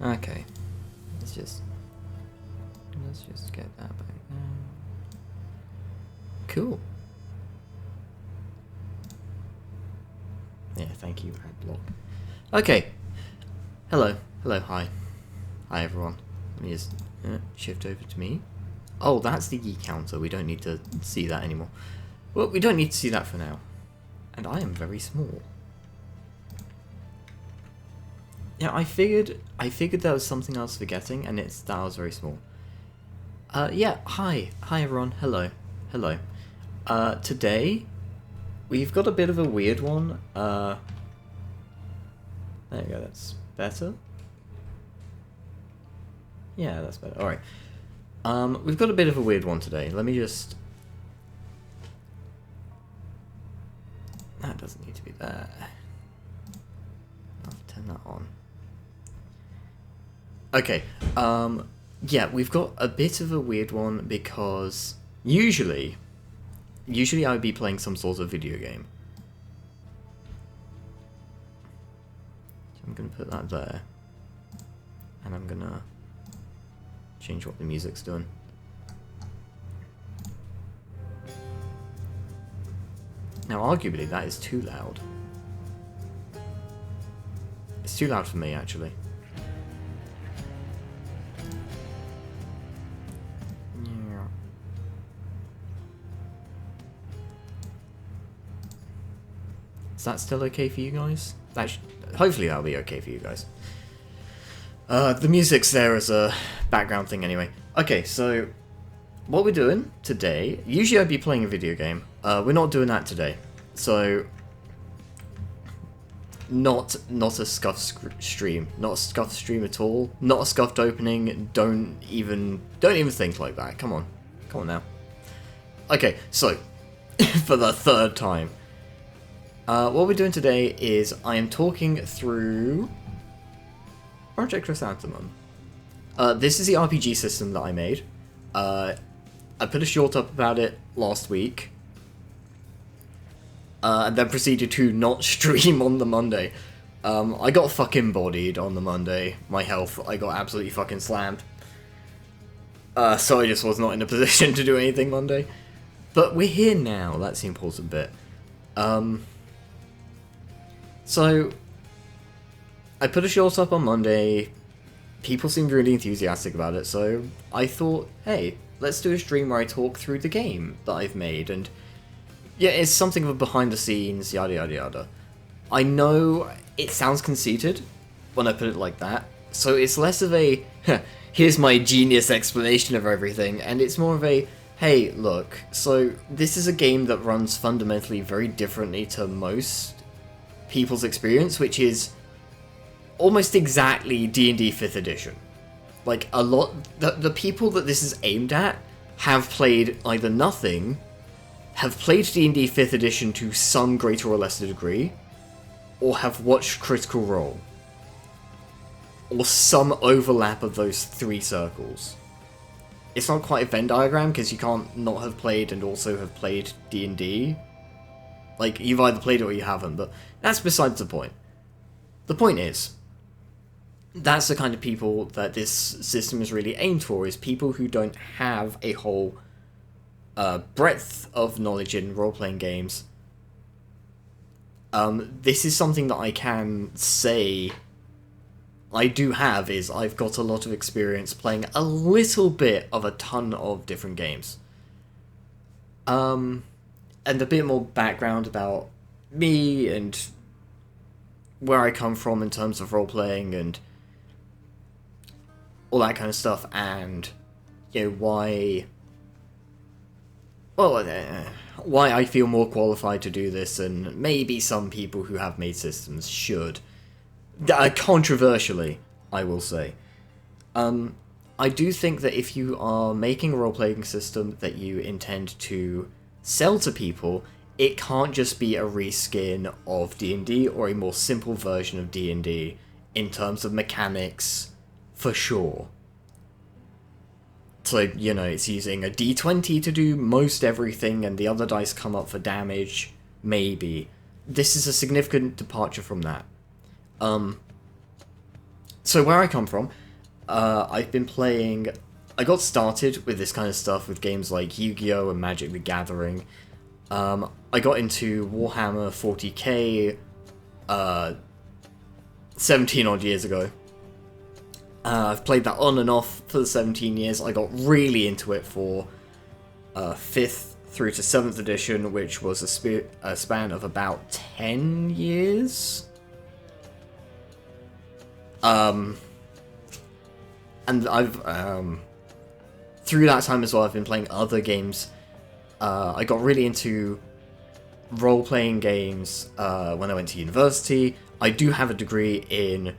Okay. Let's just get that back there. Cool. Yeah, thank you, Adblock. Okay. Hello. Hello, hi. Hi, everyone. Let me just shift over to me. Oh, that's the E counter. We don't need to see that anymore. Well, we don't need to see that for now. And I am very small. Yeah, I figured there was something I was forgetting, and it's that I was very small. Yeah, hi. Hi, everyone. Hello. Hello. Today, we've got a bit of a weird one. There you go, that's better. Yeah, that's better. Alright. We've got a bit of a weird one today. Let me just... That doesn't need to be there. I'll turn that on. Okay, yeah, we've got a bit of a weird one because usually I would be playing some sort of video game. So I'm gonna put that there. And I'm gonna change what the music's doing. Now, arguably, that is too loud. It's too loud for me, actually. Yeah. Is that still okay for you guys? Hopefully that'll be okay for you guys. The music's there as a background thing anyway. Okay, so what we're doing today, usually I'd be playing a video game. We're not doing that today. So not a scuffed stream. Not a scuffed stream at all. Not a scuffed opening. Don't even think like that. Come on. Come on now. Okay, so for the third time. What we're doing today is I am talking through Project Chrysanthemum. This is the RPG system that I made. I put a short up about it last week. And then proceeded to not stream on the Monday. I got fucking bodied on the Monday. My health, I got absolutely fucking slammed. So I just was not in a position to do anything Monday. But we're here now, that's the important bit. So I put a short up on Monday. People seemed really enthusiastic about it, so I thought, hey, let's do a stream where I talk through the game that I've made, and yeah, it's something of a behind the scenes, yada yada yada. I know it sounds conceited when I put it like that, so it's less of a, here's my genius explanation of everything, and it's more of a, hey, look, so this is a game that runs fundamentally very differently to most people's experience, which is almost exactly D&D 5th edition. Like, a lot... The people that this is aimed at have played either nothing, have played D&D 5th edition to some greater or lesser degree, or have watched Critical Role. Or some overlap of those three circles. It's not quite a Venn diagram, because you can't not have played and also have played D&D. Like, you've either played it or you haven't, but that's besides the point. The point is, that's the kind of people that this system is really aimed for, is people who don't have a whole breadth of knowledge in role-playing games. This is something that I can say I do have, is I've got a lot of experience playing a little bit of a ton of different games. And a bit more background about me and where I come from in terms of role-playing and all that kind of stuff, and, you know, why I feel more qualified to do this than maybe some people who have made systems should. Controversially, I will say. I do think that if you are making a role-playing system that you intend to sell to people, it can't just be a reskin of D&D or a more simple version of D&D in terms of mechanics, for sure. So, you know, it's using a d20 to do most everything and the other dice come up for damage, maybe. This is a significant departure from that. So where I come from, I've been playing... I got started with this kind of stuff with games like Yu-Gi-Oh! And Magic the Gathering. I got into Warhammer 40k 17 odd years ago. I've played that on and off for the 17 years. I got really into it for 5th through to 7th edition, which was a span of about 10 years. And I've through that time as well, I've been playing other games. I got really into role-playing games when I went to university. I do have a degree in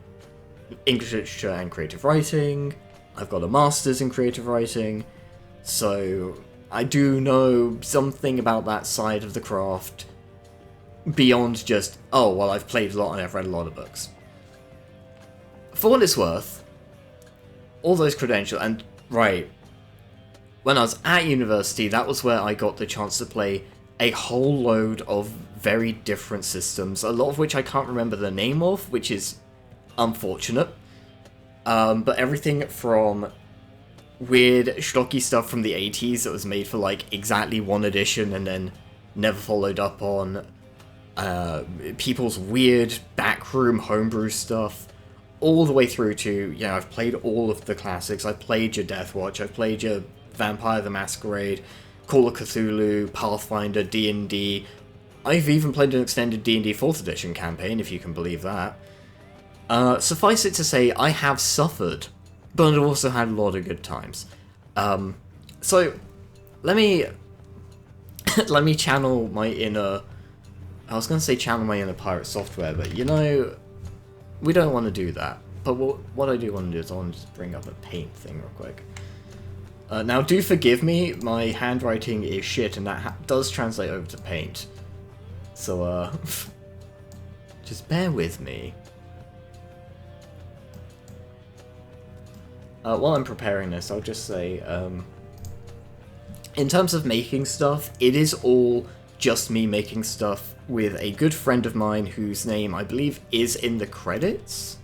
English literature and creative writing. I've got a master's in creative writing, so I do know something about that side of the craft beyond just, oh, well, I've played a lot and I've read a lot of books. For what it's worth, all those credentials, and right, when I was at university, that was where I got the chance to play a whole load of very different systems, a lot of which I can't remember the name of, which is unfortunate. But everything from weird, schlocky stuff from the 80s that was made for like exactly one edition and then never followed up on, people's weird backroom homebrew stuff, all the way through to, you know, I've played all of the classics. I've played your Deathwatch, I've played your Vampire the Masquerade, Call of Cthulhu, Pathfinder, D&D. I've even played an extended D&D 4th edition campaign, if you can believe that. Suffice it to say, I have suffered, but I've also had a lot of good times. So, let me let me channel my inner... I was going to say channel my inner Pirate Software, but you know, we don't want to do that. But what I do want to do is I want to just bring up a paint thing real quick. Now, do forgive me, my handwriting is shit, and that does translate over to paint. So, just bear with me. While I'm preparing this, I'll just say, in terms of making stuff, it is all just me making stuff with a good friend of mine whose name, I believe, is in the credits?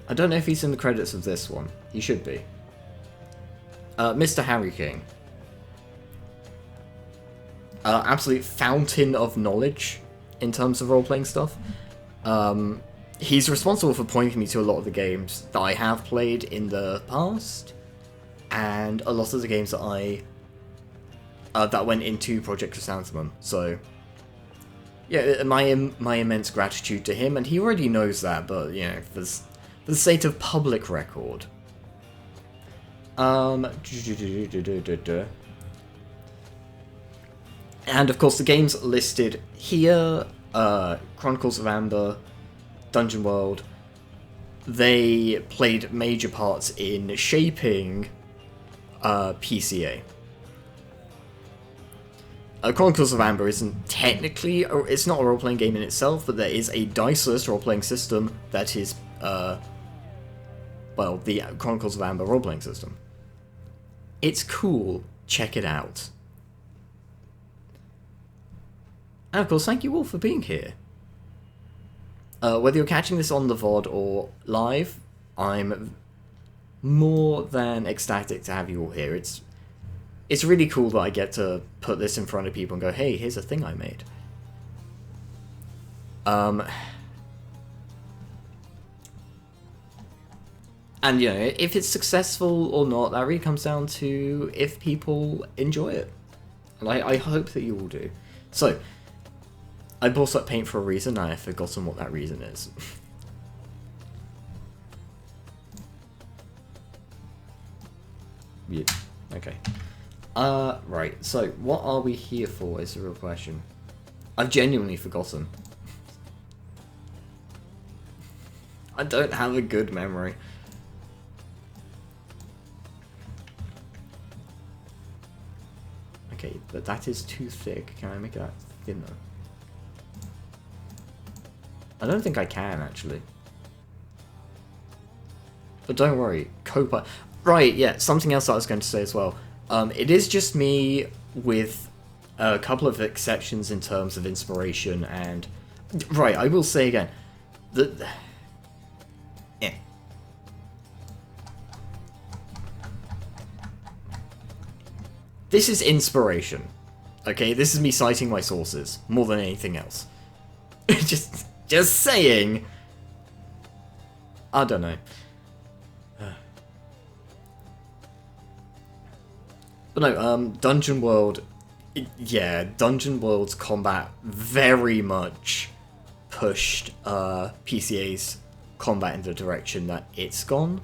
I don't know if he's in the credits of this one. He should be. Mr. Harry King. Absolute fountain of knowledge in terms of role-playing stuff. He's responsible for pointing me to a lot of the games that I have played in the past, and a lot of the games that I that went into Project Chrysanthemum. So, yeah, my immense gratitude to him, and he already knows that. But you know, for the sake of public record. And of course, the games listed here, Chronicles of Amber, Dungeon World, they played major parts in shaping PCA. Chronicles of Amber isn't technically, it's not a role-playing game in itself, but there is a diceless role-playing system that is, well, the Chronicles of Amber role-playing system. It's cool, check it out. And of course, thank you all for being here. Whether you're catching this on the VOD or live, I'm more than ecstatic to have you all here. It's really cool that I get to put this in front of people and go, hey, here's a thing I made. And, you know, if it's successful or not, that really comes down to if people enjoy it. And I hope that you all do. So, I brought up paint for a reason, and I've forgotten what that reason is. Yeah, okay. Right, so what are we here for is the real question. I've genuinely forgotten. I don't have a good memory. Okay, but that is too thick. Can I make that thinner? I don't think I can, actually. But don't worry, Copa... Right, yeah, something else I was going to say as well. It is just me with a couple of exceptions in terms of inspiration and... Right, I will say again, that This is inspiration. Okay, this is me citing my sources more than anything else. just saying. I don't know. But no, Dungeon World, yeah, Dungeon World's combat very much pushed PCA's combat in the direction that it's gone.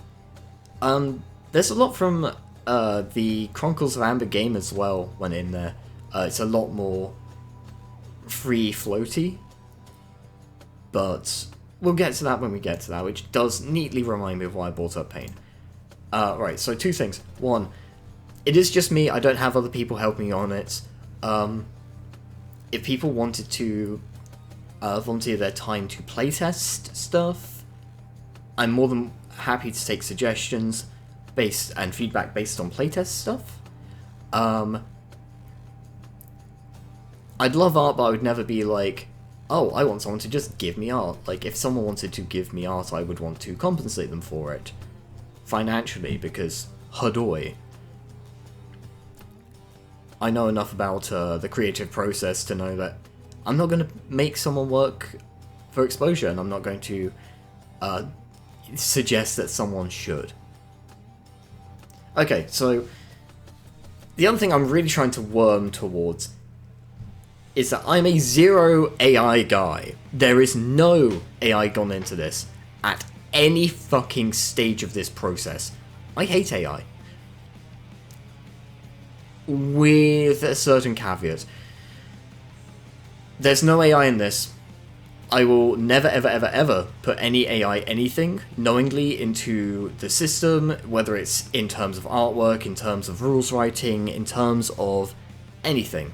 There's a lot from the Chronicles of Amber game as well went in there. It's a lot more free floaty, but we'll get to that when we get to that, which does neatly remind me of why I brought up Pain. Right, so two things. One, it is just me, I don't have other people helping me on it. If people wanted to volunteer their time to playtest stuff, I'm more than happy to take suggestions based and feedback based on playtest stuff. I'd love art, but I would never be like, oh, I want someone to just give me art. Like, if someone wanted to give me art, I would want to compensate them for it financially, because hadoy. I know enough about the creative process to know that I'm not going to make someone work for exposure, and I'm not going to suggest that someone should. Okay, so the other thing I'm really trying to worm towards is that I'm a zero AI guy. There is no AI gone into this at any fucking stage of this process. I hate AI. With a certain caveat. There's no AI in this. I will never ever ever ever put any AI anything knowingly into the system, whether it's in terms of artwork, in terms of rules writing, in terms of anything.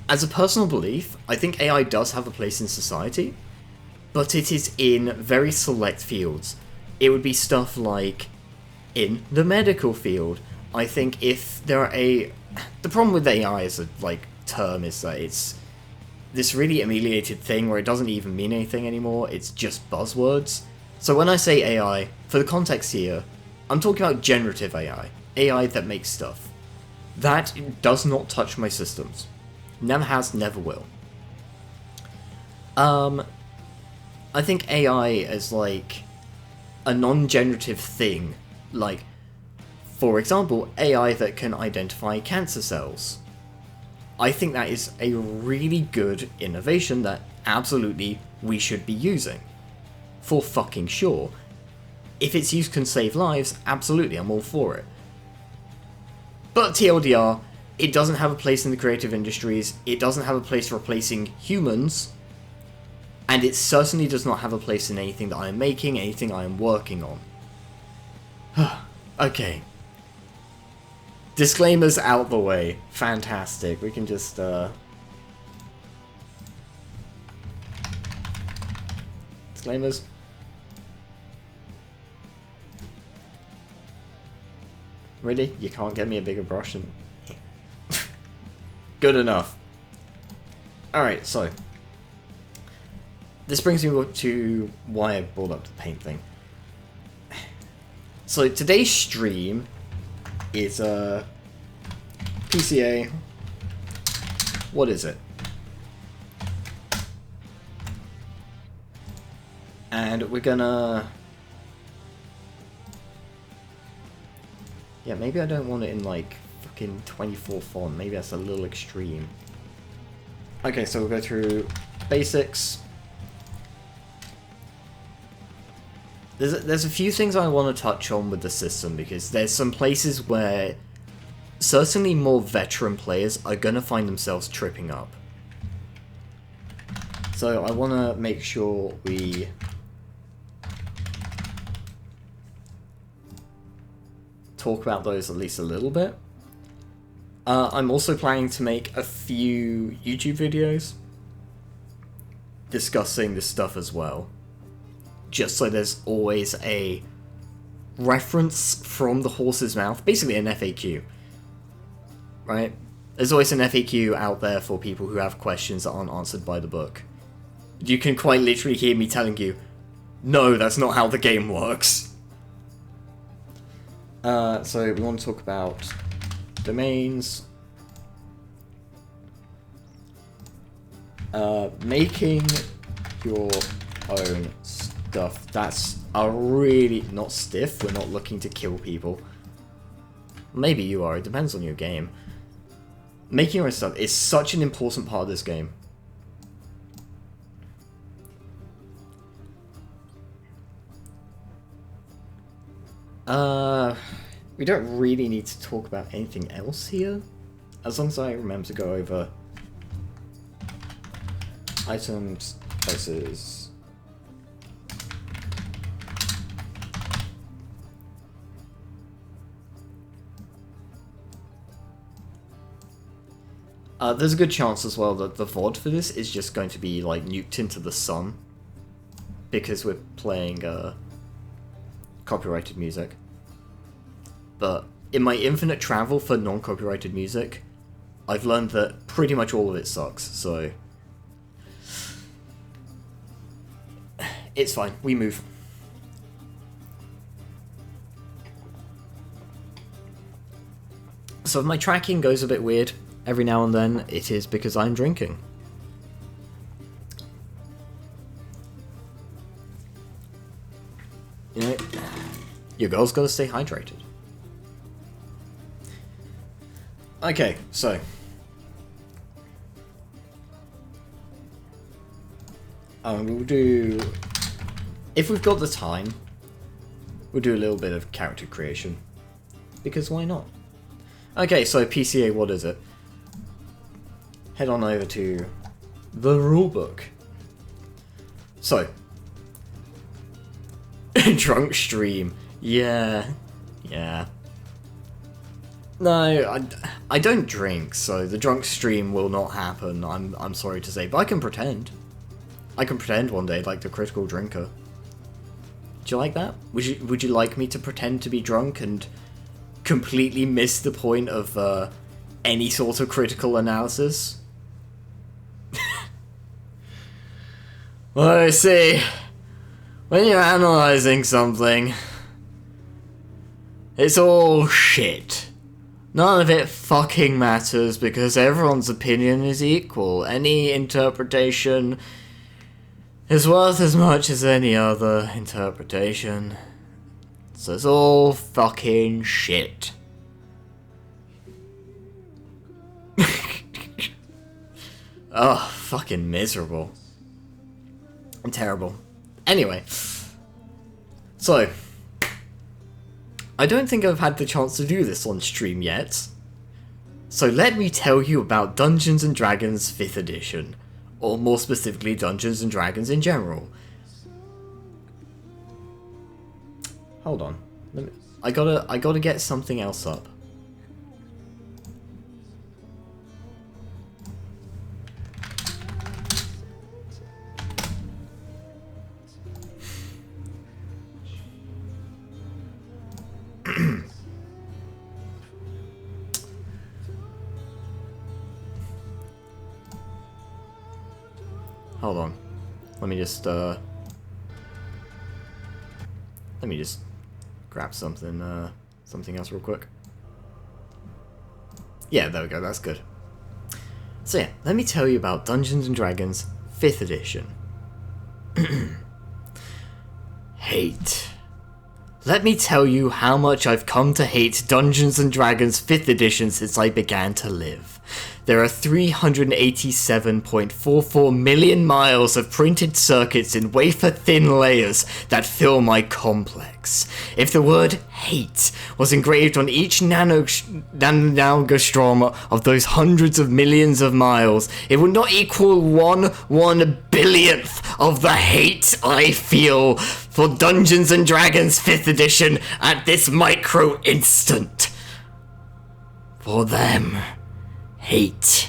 As a personal belief, I think AI does have a place in society, but it is in very select fields. It would be stuff like in the medical field. I think if there are the problem with AI as a term is that it's this really ameliorated thing where it doesn't even mean anything anymore. It's just buzzwords. So when I say AI, for the context here, I'm talking about generative AI, AI that makes stuff. That does not touch my systems. Never has, never will. I think AI as like a non-generative thing, like for example, AI that can identify cancer cells. I think that is a really good innovation that absolutely we should be using. For fucking sure. If its use can save lives, absolutely, I'm all for it. But TLDR, it doesn't have a place in the creative industries, it doesn't have a place replacing humans, and it certainly does not have a place in anything that I am making, anything I am working on. Okay. Disclaimers out the way. Fantastic. We can just, disclaimers. Really? You can't get me a bigger brush and... Good enough. Alright, so. This brings me to why I brought up the paint thing. So today's stream is PCA. What is it? And we're gonna... Yeah, maybe I don't want it in like fucking 24 font. Maybe that's a little extreme. Okay, so we'll go through basics. There's a few things I want to touch on with the system, because there's some places where certainly more veteran players are going to find themselves tripping up. So I want to make sure we talk about those at least a little bit. I'm also planning to make a few YouTube videos discussing this stuff as well. Just so there's always a reference from the horse's mouth, basically an FAQ, right? There's always an FAQ out there for people who have questions that aren't answered by the book. You can quite literally hear me telling you, no, that's not how the game works. So we want to talk about domains. Making your own stuff. That's a really... Not stiff, we're not looking to kill people. Maybe you are, it depends on your game. Making your own stuff is such an important part of this game. We don't really need to talk about anything else here. As long as I remember to go over items, places. There's a good chance as well that the VOD for this is just going to be like nuked into the sun. Because we're playing copyrighted music. But in my infinite travel for non-copyrighted music, I've learned that pretty much all of it sucks, so... It's fine, we move. So if my tracking goes a bit weird every now and then, it is because I'm drinking. You know, your girl's gotta stay hydrated. Okay, so... we'll do... If we've got the time, we'll do a little bit of character creation. Because why not? Okay, so PCA, what is it? Head on over to the rulebook. So... Drunk stream. Yeah. No, I don't drink, so the drunk stream will not happen, I'm sorry to say, but I can pretend. I can pretend one day like the critical drinker. Do you like that? Would you like me to pretend to be drunk and completely miss the point of any sort of critical analysis? Well, I see. When you're analysing something, it's all shit. None of it fucking matters because everyone's opinion is equal. Any interpretation is worth as much as any other interpretation. So it's all fucking shit. Oh, fucking miserable. And terrible. Anyway. So. I don't think I've had the chance to do this on stream yet. So let me tell you about Dungeons & Dragons 5th edition. Or more specifically, Dungeons & Dragons in general. Hold on. I gotta get something else up. Hold on. Let me just grab something else real quick. Yeah, there we go, that's good. So yeah, let me tell you about Dungeons & Dragons 5th edition. Hate. Let me tell you how much I've come to hate Dungeons & Dragons 5th edition since I began to live. There are 387.44 million miles of printed circuits in wafer-thin layers that fill my complex. If the word hate was engraved on each nanogastrom of those hundreds of millions of miles, it would not equal 1/1 billionth of the hate I feel for Dungeons & Dragons 5th edition at this micro instant. For them. Hate.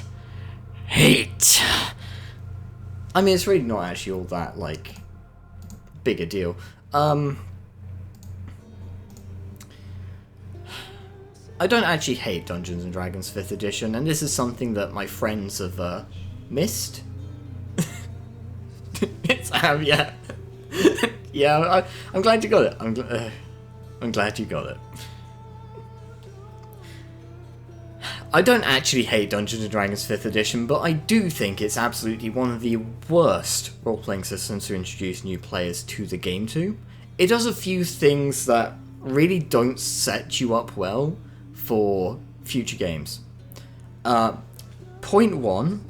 I mean, it's really not actually all that, like, big a deal. I don't actually hate Dungeons & Dragons 5th edition, and this is something that my friends have, missed. Yeah. Yeah, I'm glad you got it. I'm glad you got it. I don't actually hate Dungeons & Dragons 5th edition, but I do think it's absolutely one of the worst role-playing systems to introduce new players to the game to. It does a few things that really don't set you up well for future games. Point one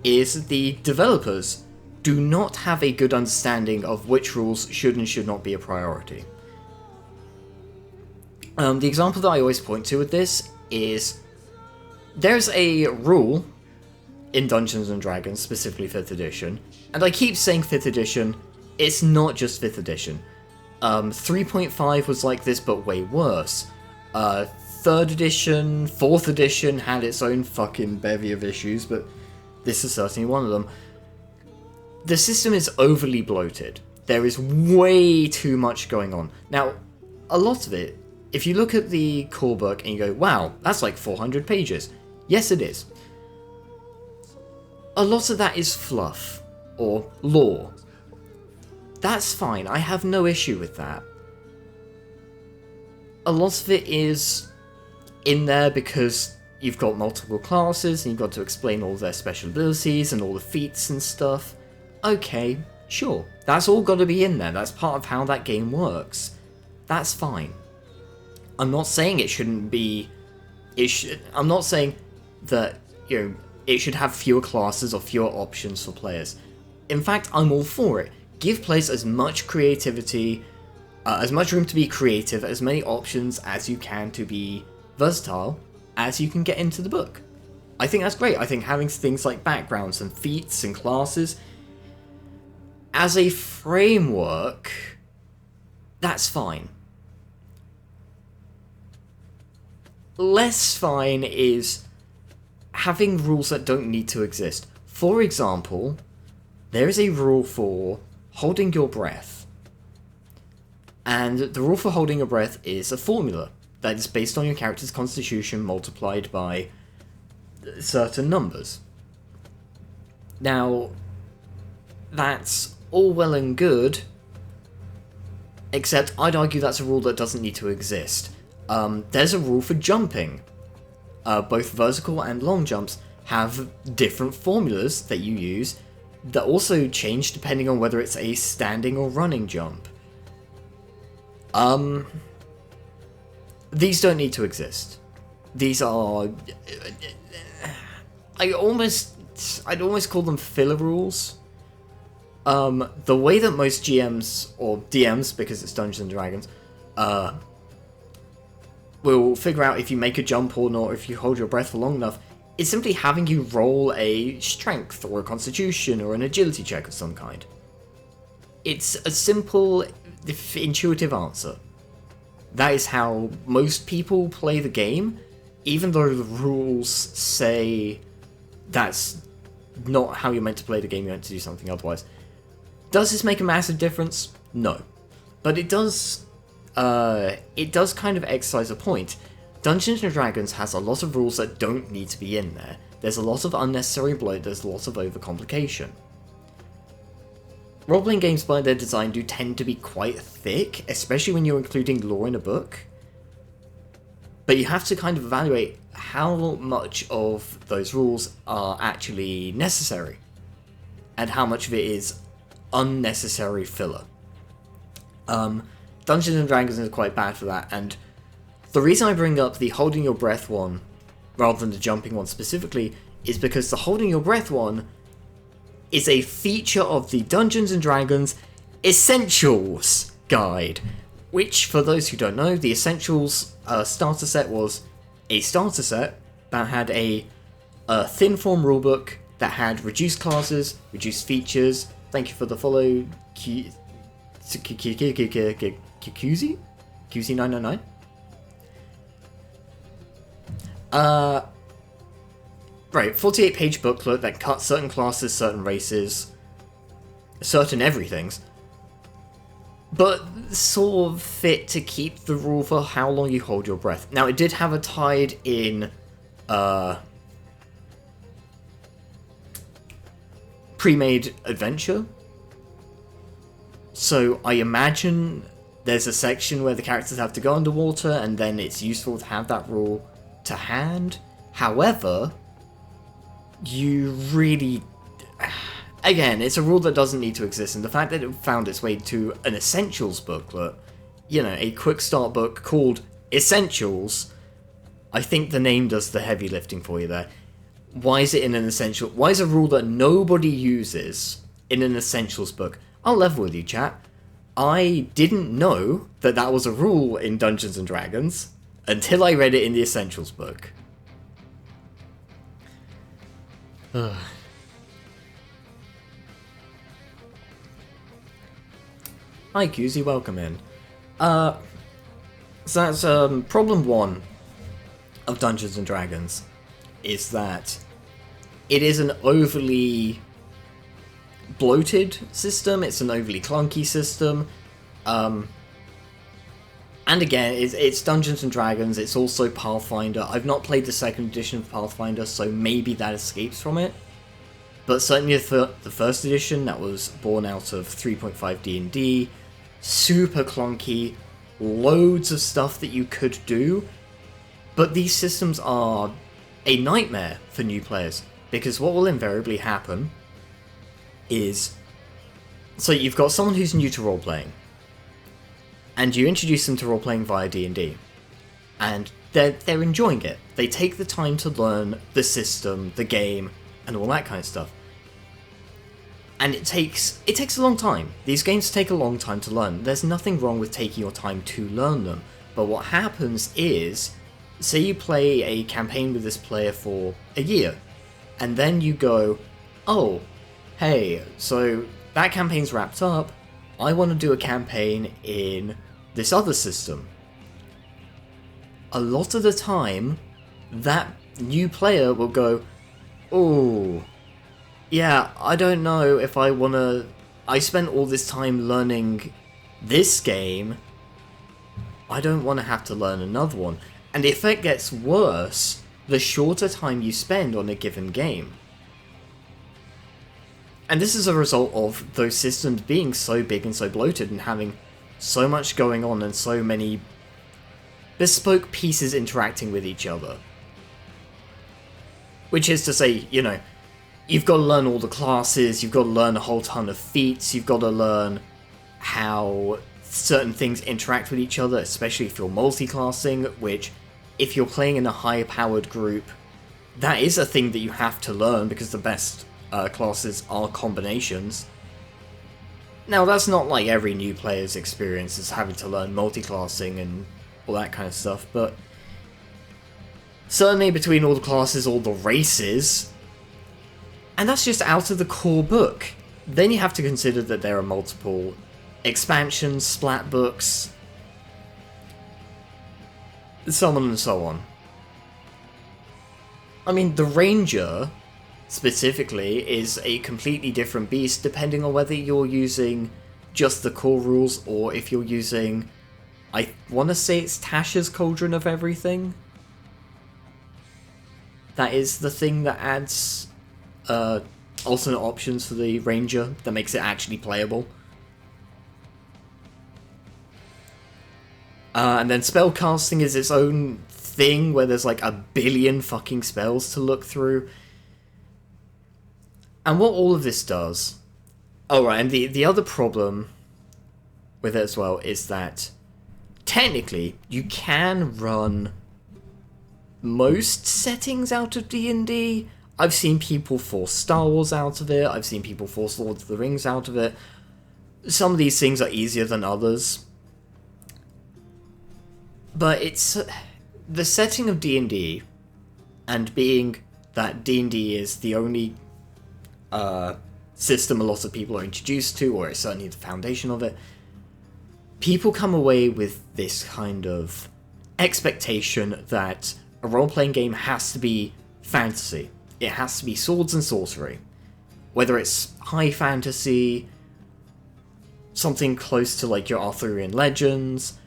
is the developers do not have a good understanding of which rules should and should not be a priority. The example that I always point to with this is there's a rule in Dungeons & Dragons, specifically 5th edition, and I keep saying 5th edition, it's not just 5th edition. 3.5 was like this, but way worse. 3rd edition, 4th edition had its own fucking bevy of issues, but this is certainly one of them. The system is overly bloated. There is way too much going on. Now, a lot of it, if you look at the core book and you go, wow, that's like 400 pages. Yes, it is. A lot of that is fluff, or lore. That's fine, I have no issue with that. A lot of it is in there because you've got multiple classes and you've got to explain all their special abilities and all the feats and stuff. Okay, sure, that's all got to be in there, that's part of how that game works. That's fine. I'm not saying it shouldn't be... I'm not saying that, it should have fewer classes or fewer options for players. In fact, I'm all for it. Give players as much creativity, as much room to be creative, as many options as you can to be versatile as you can get into the book. I think that's great. I think having things like backgrounds and feats and classes as a framework, that's fine. Less fine is having rules that don't need to exist. For example, there is a rule for holding your breath. And the rule for holding your breath is a formula that is based on your character's constitution multiplied by certain numbers. Now, that's all well and good, except I'd argue that's a rule that doesn't need to exist. There's a rule for jumping. Both vertical and long jumps have different formulas that you use that also change depending on whether it's a standing or running jump. These don't need to exist. These are... I'd almost call them filler rules. The way that most GMs, or DMs, because it's Dungeons & Dragons, will figure out if you make a jump or not, if you hold your breath for long enough, is simply having you roll a strength, or a constitution, or an agility check of some kind. It's a simple, intuitive answer. That is how most people play the game, even though the rules say that's not how you're meant to play the game, you're meant to do something otherwise. Does this make a massive difference? No. But it does kind of exercise a point. Dungeons & Dragons has a lot of rules that don't need to be in there. There's a lot of unnecessary bloat, there's a lot of overcomplication. Role-playing games by their design do tend to be quite thick, especially when you're including lore in a book. But you have to kind of evaluate how much of those rules are actually necessary, and how much of it is unnecessary filler. Dungeons & Dragons is quite bad for that, and the reason I bring up the holding your breath one, rather than the jumping one specifically, is because the holding your breath one is a feature of the Dungeons & Dragons Essentials Guide, which, for those who don't know, the Essentials starter set was a starter set that had a thin form rulebook that had reduced classes, reduced features. Thank you for the follow, QZ999. Right, 48-page booklet that cut certain classes, certain races, certain everythings, but sort of fit to keep the rule for how long you hold your breath. Now, it did have a tied-in, pre-made adventure, so I imagine there's a section where the characters have to go underwater, and then it's useful to have that rule to hand. However, you really... Again, it's a rule that doesn't need to exist, and the fact that it found its way to an Essentials booklet, you know, a quick start book called Essentials, I think the name does the heavy lifting for you there. Why is it in an Essential? Why is a rule that nobody uses in an Essentials book? I'll level with you, chat. I didn't know that that was a rule in Dungeons & Dragons until I read it in the Essentials book. Hi, Cusie, welcome in. So that's problem one of Dungeons & Dragons, is that it is an overly bloated system, it's an overly clunky system, and again, it's Dungeons & Dragons, it's also Pathfinder. I've not played the second edition of Pathfinder, so maybe that escapes from it. But certainly the first edition, that was born out of 3.5 D&D, super clunky, loads of stuff that you could do, but these systems are a nightmare for new players, because what will invariably happen is, so you've got someone who's new to role-playing, and you introduce them to role-playing via D&D, and they're enjoying it. They take the time to learn the system, the game, and all that kind of stuff. And it takes a long time. These games take a long time to learn. There's nothing wrong with taking your time to learn them. But what happens is, say you play a campaign with this player for a year, and then you go, oh, hey, so that campaign's wrapped up, I want to do a campaign in this other system. A lot of the time, that new player will go, oh, yeah, I don't know if I want to... I spent all this time learning this game, I don't want to have to learn another one. And the effect gets worse the shorter time you spend on a given game. And this is a result of those systems being so big and so bloated and having so much going on and so many bespoke pieces interacting with each other. Which is to say, you know, you've got to learn all the classes, you've got to learn a whole ton of feats, you've got to learn how certain things interact with each other, especially if you're multi-classing, which, if you're playing in a high-powered group, that is a thing that you have to learn, because the best classes are combinations. Now, that's not like every new player's experience is having to learn multi-classing and all that kind of stuff, but certainly between all the classes, all the races, and that's just out of the core book. Then you have to consider that there are multiple expansions, splat books, so on and so on. I mean, the Ranger, specifically, is a completely different beast depending on whether you're using just the core rules or if you're using, I want to say it's Tasha's Cauldron of Everything. That is the thing that adds alternate options for the Ranger that makes it actually playable. And then spellcasting is its own thing where there's like a billion fucking spells to look through. And what all of this does... Oh, right, and the other problem with it as well is that technically you can run most settings out of D&D. I've seen people force Star Wars out of it, I've seen people force Lord of the Rings out of it. Some of these things are easier than others. But it's... the setting of D&D, and being that D&D is the only system a lot of people are introduced to, or it's certainly the foundation of it, people come away with this kind of expectation that a role-playing game has to be fantasy. It has to be swords and sorcery. Whether it's high fantasy, something close to like your Arthurian legends,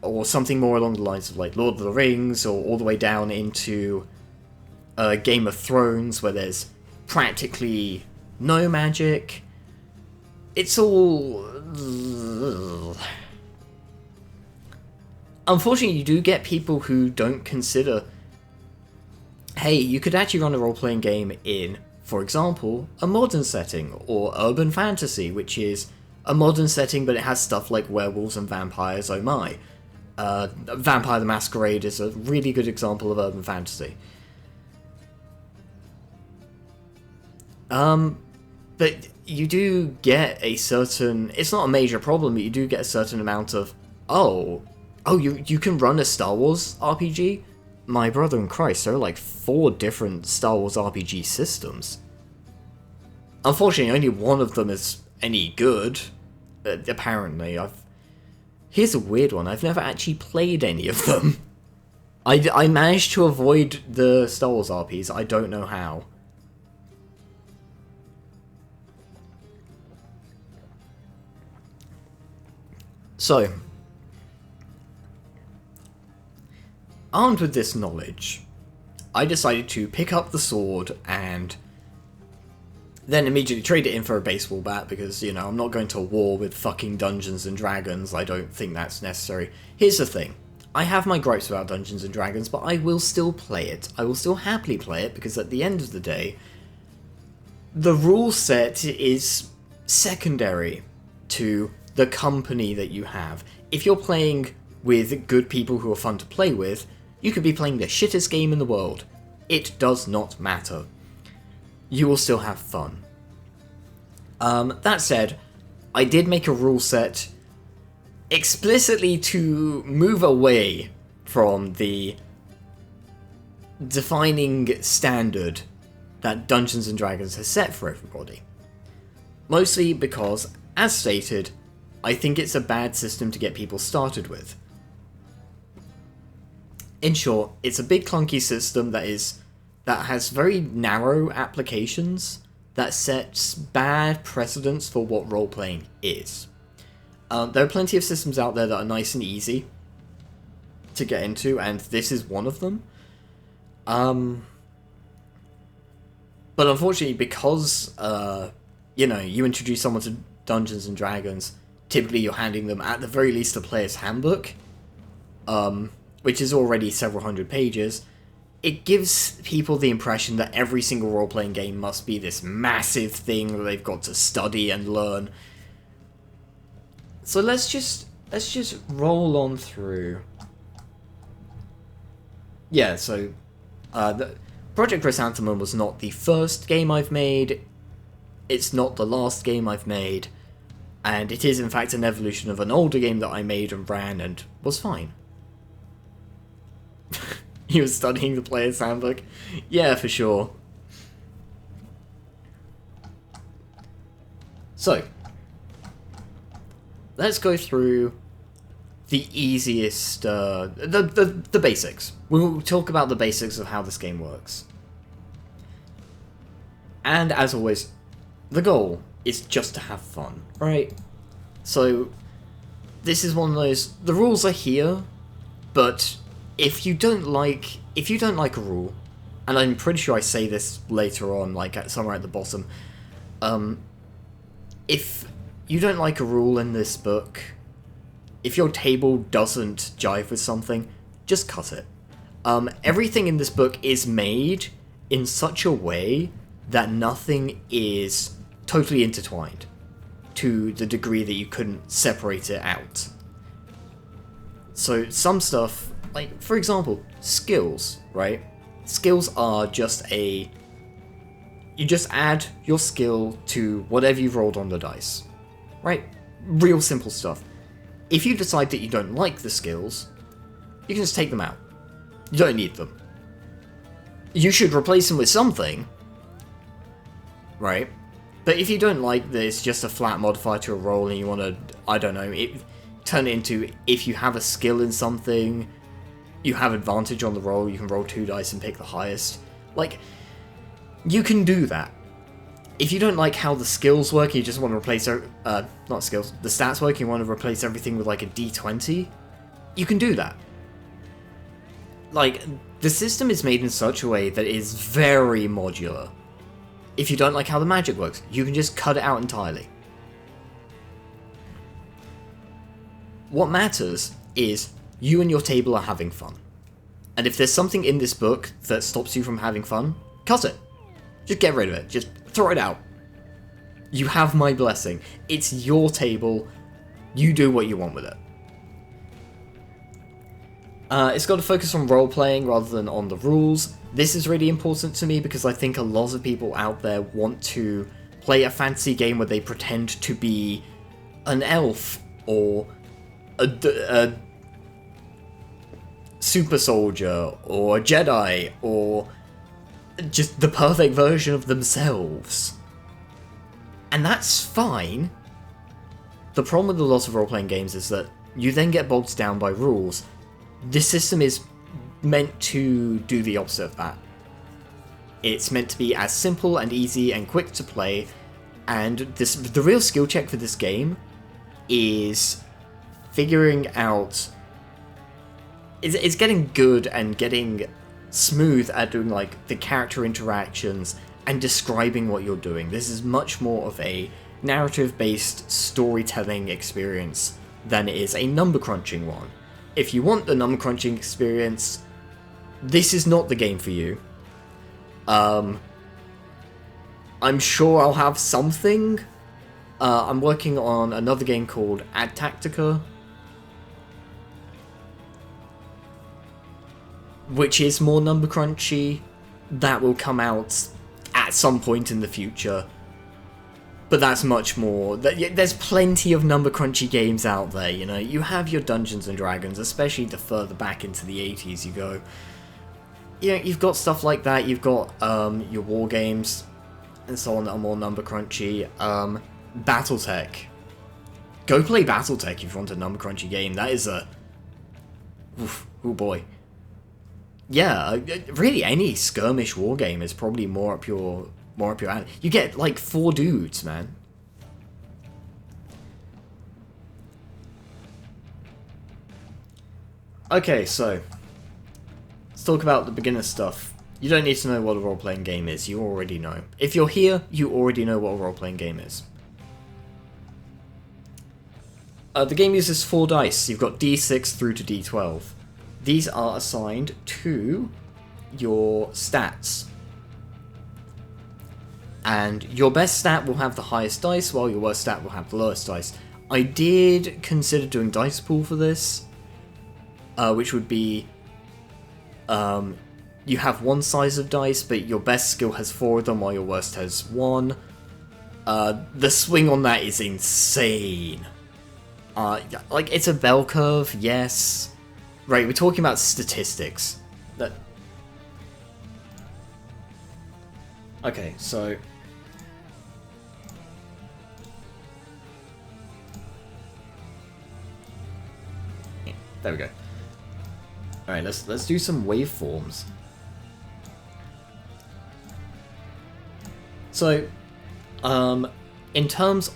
or something more along the lines of like Lord of the Rings, or all the way down into Game of Thrones, where there's practically no magic. It's all... Unfortunately, you do get people who don't consider hey, you could actually run a role-playing game in, for example, a modern setting, or urban fantasy, which is a modern setting but it has stuff like werewolves and vampires, oh my. Vampire the Masquerade is a really good example of urban fantasy. But you do get a certain... It's not a major problem, but you do get a certain amount of... Oh, you can run a Star Wars RPG? My brother in Christ, there are like 4 different Star Wars RPG systems. Unfortunately, only one of them is any good. Apparently, Here's a weird one. I've never actually played any of them. I managed to avoid the Star Wars RPs. I don't know how. So, armed with this knowledge, I decided to pick up the sword and then immediately trade it in for a baseball bat because, you know, I'm not going to war with fucking Dungeons and Dragons. I don't think that's necessary. Here's the thing. I have my gripes about Dungeons and Dragons, but I will still play it. I will still happily play it because at the end of the day, the rule set is secondary to the company that you have. If you're playing with good people who are fun to play with, you could be playing the shittest game in the world. It does not matter. You will still have fun. That said, I did make a rule set explicitly to move away from the defining standard that Dungeons & Dragons has set for everybody. Mostly because, as stated, I think it's a bad system to get people started with. In short, it's a big clunky system that has very narrow applications that sets bad precedents for what role-playing is. There are plenty of systems out there that are nice and easy to get into, and this is one of them. But unfortunately, because, you introduce someone to Dungeons & Dragons, typically you're handing them, at the very least, a player's handbook, which is already several hundred pages. It gives people the impression that every single role-playing game must be this massive thing that they've got to study and learn. So let's just roll on through. Yeah, so Project Chrysanthemum was not the first game I've made. It's not the last game I've made. And it is, in fact, an evolution of an older game that I made and ran and was fine. You were studying the player's handbook? Yeah, for sure. So, let's go through the easiest, the basics. We'll talk about the basics of how this game works. And as always, the goal is just to have fun, right? So, this is one of those, the rules are here, but if you don't like a rule, and I'm pretty sure I say this later on, like somewhere at the bottom, if you don't like a rule in this book, if your table doesn't jive with something, just cut it. Everything in this book is made in such a way that nothing is totally intertwined, to the degree that you couldn't separate it out. So some stuff, like, for example, skills, right? Skills are just you just add your skill to whatever you've rolled on the dice, right? Real simple stuff. If you decide that you don't like the skills, you can just take them out. You don't need them. You should replace them with something, right? But if you don't like this, just a flat modifier to a roll and you want to, I don't know, turn it into, if you have a skill in something, you have advantage on the roll, you can roll 2 dice and pick the highest. Like, you can do that. If you don't like how the skills work, you just want to replace, not skills, the stats work, you want to replace everything with like a d20, you can do that. Like, the system is made in such a way that it is very modular. If you don't like how the magic works, you can just cut it out entirely. What matters is you and your table are having fun. And if there's something in this book that stops you from having fun, cut it. Just get rid of it. Just throw it out. You have my blessing. It's your table. You do what you want with it. It's got to focus on role-playing rather than on the rules. This is really important to me because I think a lot of people out there want to play a fantasy game where they pretend to be an elf or a super soldier or a Jedi or just the perfect version of themselves. And that's fine. The problem with a lot of role-playing games is that you then get bogged down by rules. This system is meant to do the opposite of that. It's meant to be as simple and easy and quick to play, and the real skill check for this game is figuring out... It's getting good and getting smooth at doing like the character interactions and describing what you're doing. This is much more of a narrative-based storytelling experience than it is a number crunching one. If you want the number crunching experience, this is not the game for you. I'm sure I'll have something. I'm working on another game called Ad Tactica, which is more number crunchy. That will come out at some point in the future. But that's much more... There's plenty of number crunchy games out there, you know. You have your Dungeons and Dragons, especially the further back into the 80s you go. You know, you've got stuff like that. You've got your war games and so on that are more number crunchy. Battletech. Go play Battletech if you want a number crunchy game. That is a... Oof, oh boy. Yeah, really any skirmish war game is probably more up your alley. You get like 4 dudes, man. Okay, so let's talk about the beginner stuff. You don't need to know what a role-playing game is, you already know. If you're here, you already know what a role-playing game is. The game uses 4 dice. You've got D6 through to D12. These are assigned to your stats. And your best stat will have the highest dice, while your worst stat will have the lowest dice. I did consider doing dice pool for this, which would be, you have 1 size of dice, but your best skill has 4 of them, while your worst has 1. The swing on that is insane. Like, it's a bell curve, yes. Right, we're talking about statistics. Okay, so... There we go. Alright, let's do some waveforms. So, in terms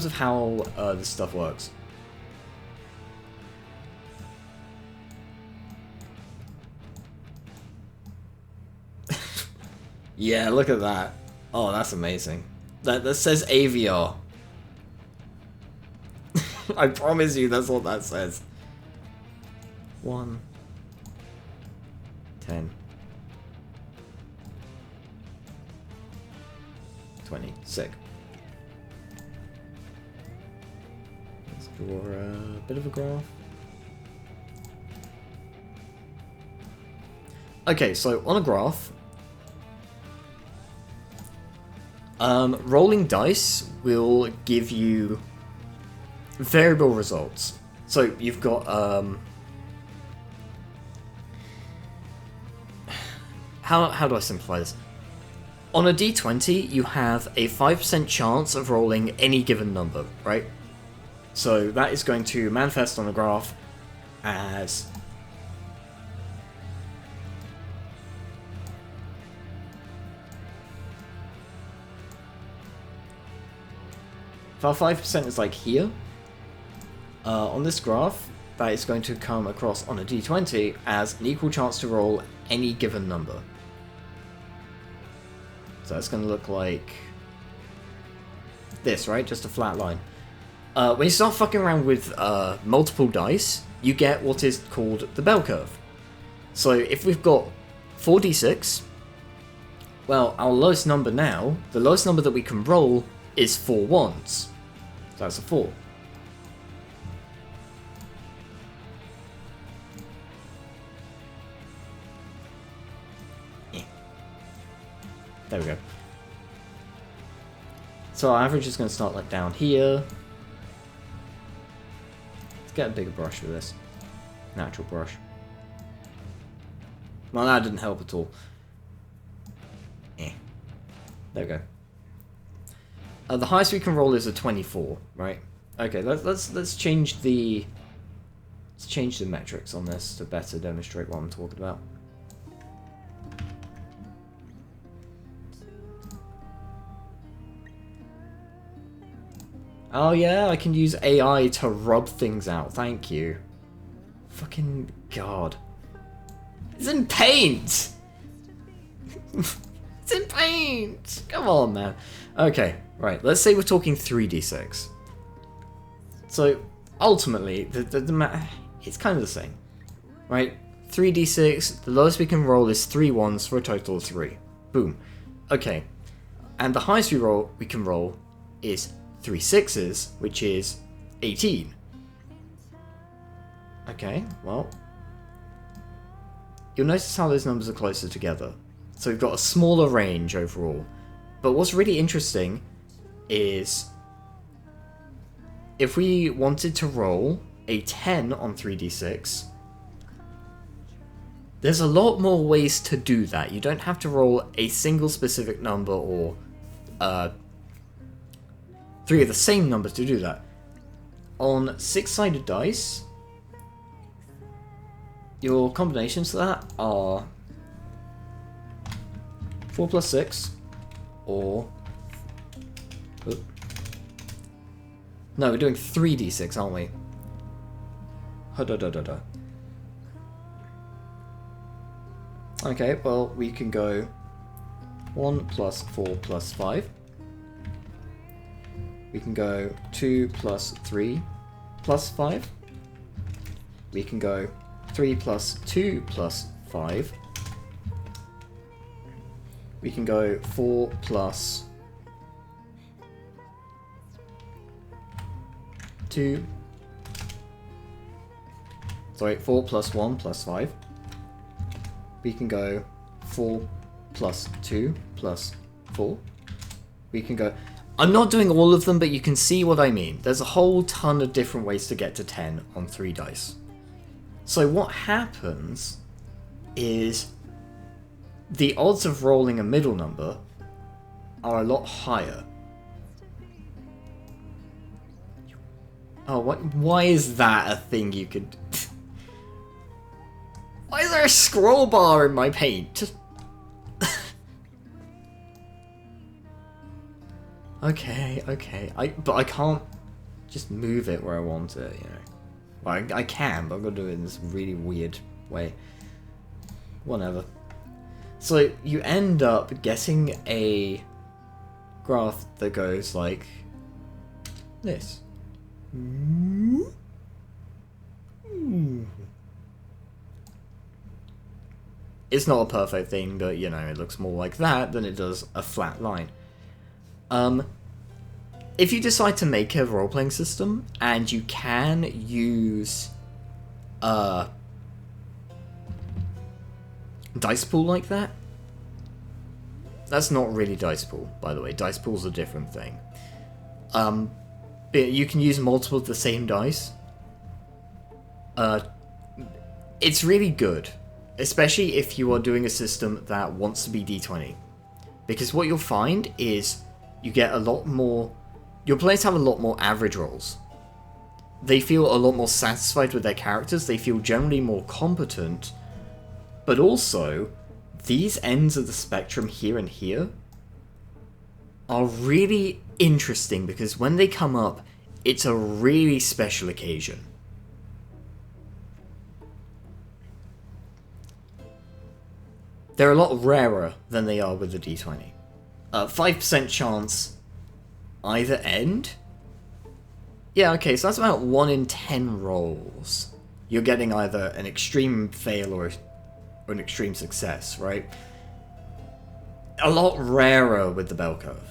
of how this stuff works. Yeah, look at that. Oh, that's amazing. That says AVR. I promise you that's what that says. 1, 10, 20, sick. Let's draw a bit of a graph. Okay, so on a graph, rolling dice will give you variable results. So you've got how do I simplify this? On a d20, you have a 5% chance of rolling any given number, right? So that is going to manifest on a graph as if our 5% is like here, on this graph, that is going to come across on a d20 as an equal chance to roll any given number. So that's going to look like this, right? Just a flat line. When you start fucking around with multiple dice, you get what is called the bell curve. So if we've got 4d6, well, our lowest number now, the lowest number that we can roll is 4 ones. So that's a 4. There we go. So our average is going to start like down here. Let's get a bigger brush for this. Natural brush. Well, that didn't help at all. There we go. The highest we can roll is a 24, right? Okay, let's change the metrics on this to better demonstrate what I'm talking about. Oh yeah, I can use AI to rub things out. Thank you. Fucking god. It's in paint! It's in paint! Come on, man. Okay, right. Let's say we're talking 3d6. So, ultimately, it's kind of the same. Right? 3d6, the lowest we can roll is 3 ones for a total of 3. Boom. Okay. And the highest we can roll is 3 sixes, which is 18. Okay, well, you'll notice how those numbers are closer together. So we've got a smaller range overall. But what's really interesting is if we wanted to roll a 10 on 3d6, there's a lot more ways to do that. You don't have to roll a single specific number or 3 of the same numbers to do that. On 6-sided dice, your combinations for that are 4 plus 6, or... No, we're doing 3d6, aren't we? Ha-da-da-da-da. Okay, well, we can go 1 plus 4 plus 5. We can go 2 plus 3 plus 5. We can go 3 plus 2 plus 5. We can go 4 plus 2. Sorry, 4 plus 1 plus 5. We can go 4 plus 2 plus 4. We can go... I'm not doing all of them, but you can see what I mean. There's a whole ton of different ways to get to 10 on 3 dice. So what happens is the odds of rolling a middle number are a lot higher. Oh, why is that a thing you could... Why is there a scroll bar in my paint? Okay. But I can't just move it where I want it, you know. Well, I can, but I've got to do it in this really weird way. Whatever. So, you end up getting a graph that goes like this. It's not a perfect thing, but, you know, it looks more like that than it does a flat line. If you decide to make a role-playing system, and you can use dice pool like that, that's not really dice pool, by the way. Dice pool's a different thing. But you can use multiple of the same dice. It's really good, especially if you are doing a system that wants to be D20. Because what you'll find is you get a lot more... Your players have a lot more average rolls. They feel a lot more satisfied with their characters, they feel generally more competent, but also, these ends of the spectrum here and here are really interesting because when they come up, it's a really special occasion. They're a lot rarer than they are with the D20. 5% chance either end Yeah, okay, so that's about 1 in 10 rolls. You're getting either an extreme fail or an extreme success, right? A lot rarer with the bell curve.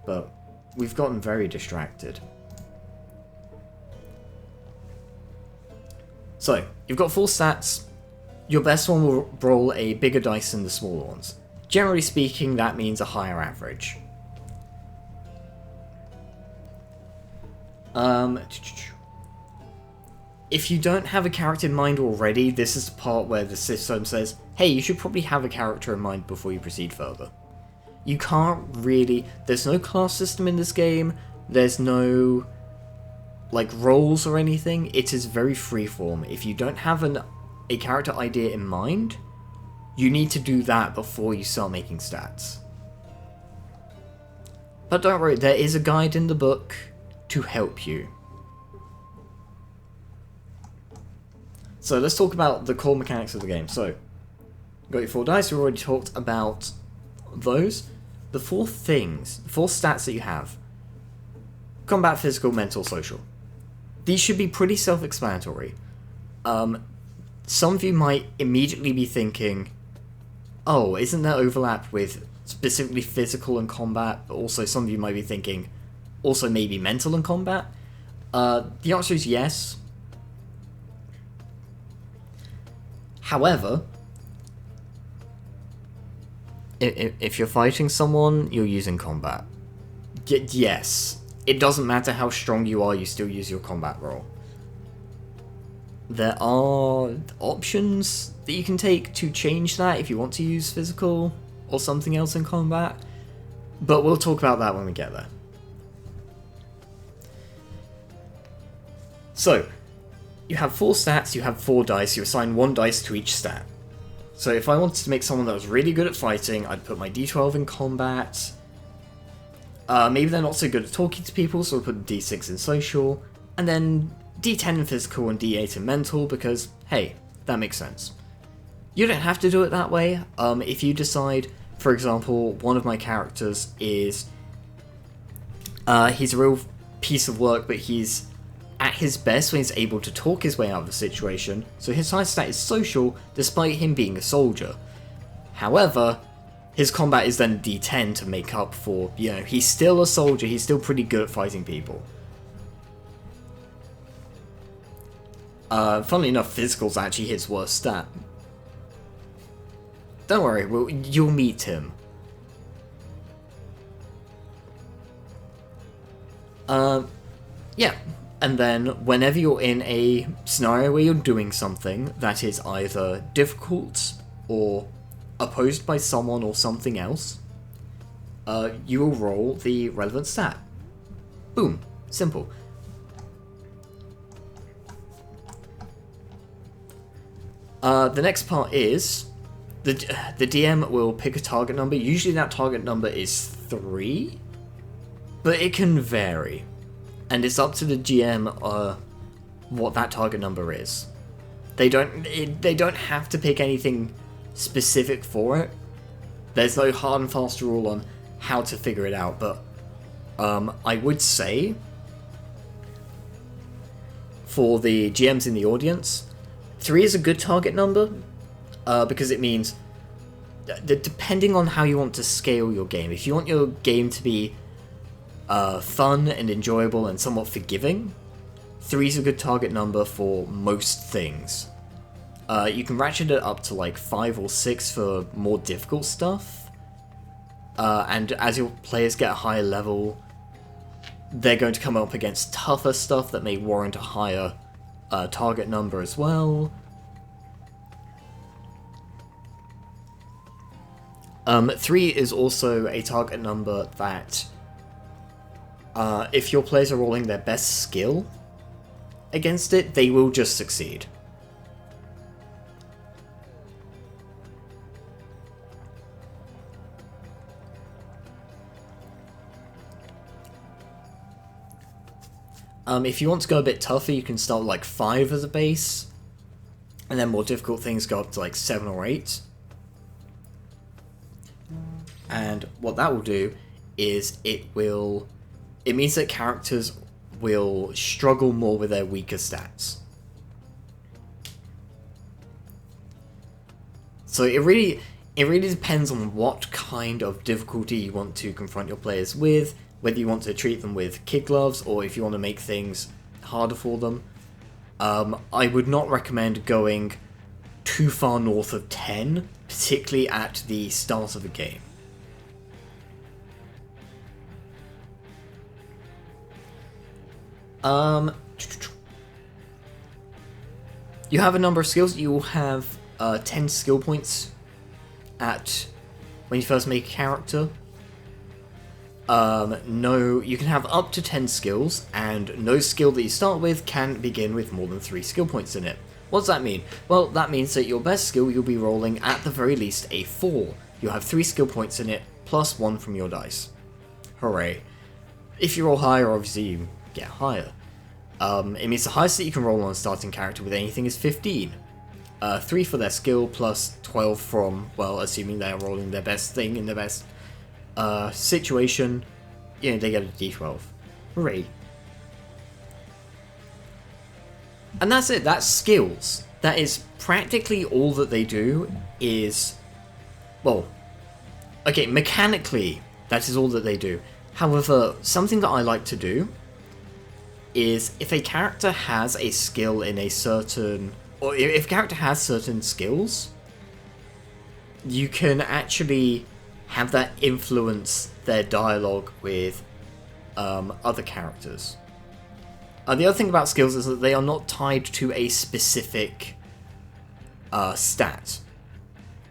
But we've gotten very distracted. So, you've got 4 stats. Your best one will roll a bigger dice than the smaller ones. Generally speaking, that means a higher average. If you don't have a character in mind already, this is the part where the system says, hey, you should probably have a character in mind before you proceed further. You can't really... There's no class system in this game, there's no, like, roles or anything. It is very freeform. If you don't have a character idea in mind, you need to do that before you start making stats. But don't worry, there is a guide in the book to help you. So let's talk about the core mechanics of the game. So, got your 4 dice, we've already talked about those. The 4 things, 4 stats that you have: combat, physical, mental, social. These should be pretty self-explanatory. Some of you might immediately be thinking, oh, isn't there overlap with specifically physical and combat? But also some of you might be thinking, also maybe mental and combat? The answer is yes. However, if you're fighting someone, you're using combat. Yes, it doesn't matter how strong you are, you still use your combat roll. There are options that you can take to change that if you want to use physical or something else in combat, but we'll talk about that when we get there. So, you have 4 stats, you have 4 dice, you assign 1 dice to each stat. So if I wanted to make someone that was really good at fighting, I'd put my d12 in combat. Maybe they're not so good at talking to people, so I'll put d6 in social, and then d10 in physical and d8 in mental, because, hey, that makes sense. You don't have to do it that way. If you decide, for example, one of my characters is... he's a real piece of work, but he's at his best when he's able to talk his way out of a situation, so his highest stat is social, despite him being a soldier. However, his combat is then d10 to make up for, you know, he's still a soldier, he's still pretty good at fighting people. Funnily enough, physical's actually his worst stat. Don't worry, you'll meet him. Yeah. And then, whenever you're in a scenario where you're doing something that is either difficult or opposed by someone or something else, you will roll the relevant stat. Boom. Simple. The next part is, the DM will pick a target number. Usually that target number is 3, but it can vary. And it's up to the GM what that target number is. They don't have to pick anything specific for it. There's no hard and fast rule on how to figure it out, but I would say for the GMs in the audience, 3 is a good target number because it means that depending on how you want to scale your game, if you want your game to be fun and enjoyable and somewhat forgiving, 3 is a good target number for most things. You can ratchet it up to like 5 or 6 for more difficult stuff, and as your players get a higher level, they're going to come up against tougher stuff that may warrant a higher target number as well. 3 is also a target number that if your players are rolling their best skill against it, they will just succeed. If you want to go a bit tougher, you can start with like 5 as a base, and then more difficult things go up to like 7 or 8. And what that will do is it will it means that characters will struggle more with their weaker stats. So it really depends on what kind of difficulty you want to confront your players with, whether you want to treat them with kid gloves or if you want to make things harder for them. I would not recommend going too far north of 10, particularly at the start of a game. You have a number of skills. You will have 10 skill points at when you first make a character. No, you can have up to 10 skills, and no skill that you start with can begin with more than 3 skill points in it. What does that mean? Well, that means that your best skill you'll be rolling at the very least a 4. You'll have 3 skill points in it, plus 1 from your dice. Hooray. If you roll higher, obviously you get higher. It means the highest that you can roll on a starting character with anything is 15. 3 for their skill, plus 12 from, well, assuming they're rolling their best thing in their best situation, you know, they get a d12. Hooray. And that's it, that's skills. That is practically all that they do is, well, okay, mechanically, that is all that they do. However, something that I like to do is if a character has a skill in a certain, or if a character has certain skills, you can actually have that influence their dialogue with other characters. The other thing about skills is that they are not tied to a specific stat.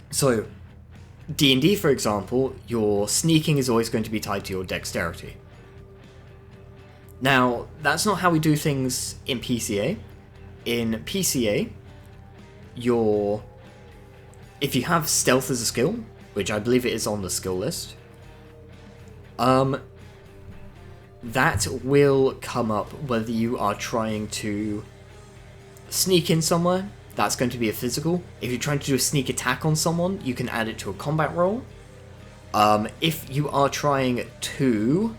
So, D&D, for example, your sneaking is always going to be tied to your dexterity. Now, that's not how we do things in PCA. In PCA, if you have stealth as a skill, which I believe it is on the skill list, that will come up whether you are trying to sneak in somewhere. That's going to be a physical. If you're trying to do a sneak attack on someone, you can add it to a combat roll. If you are trying to,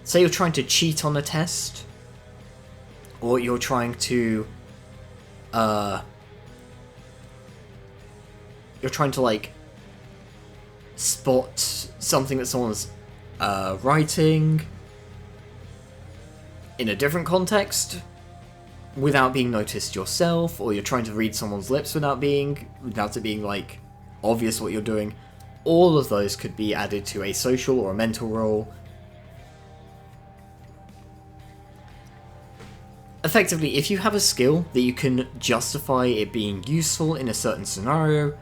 say you're trying to cheat on a test, or you're trying to, like, spot something that someone's writing in a different context without being noticed yourself, or you're trying to read someone's lips without it being like obvious what you're doing, all of those could be added to a social or a mental roll. Effectively, if you have a skill that you can justify it being useful in a certain scenario,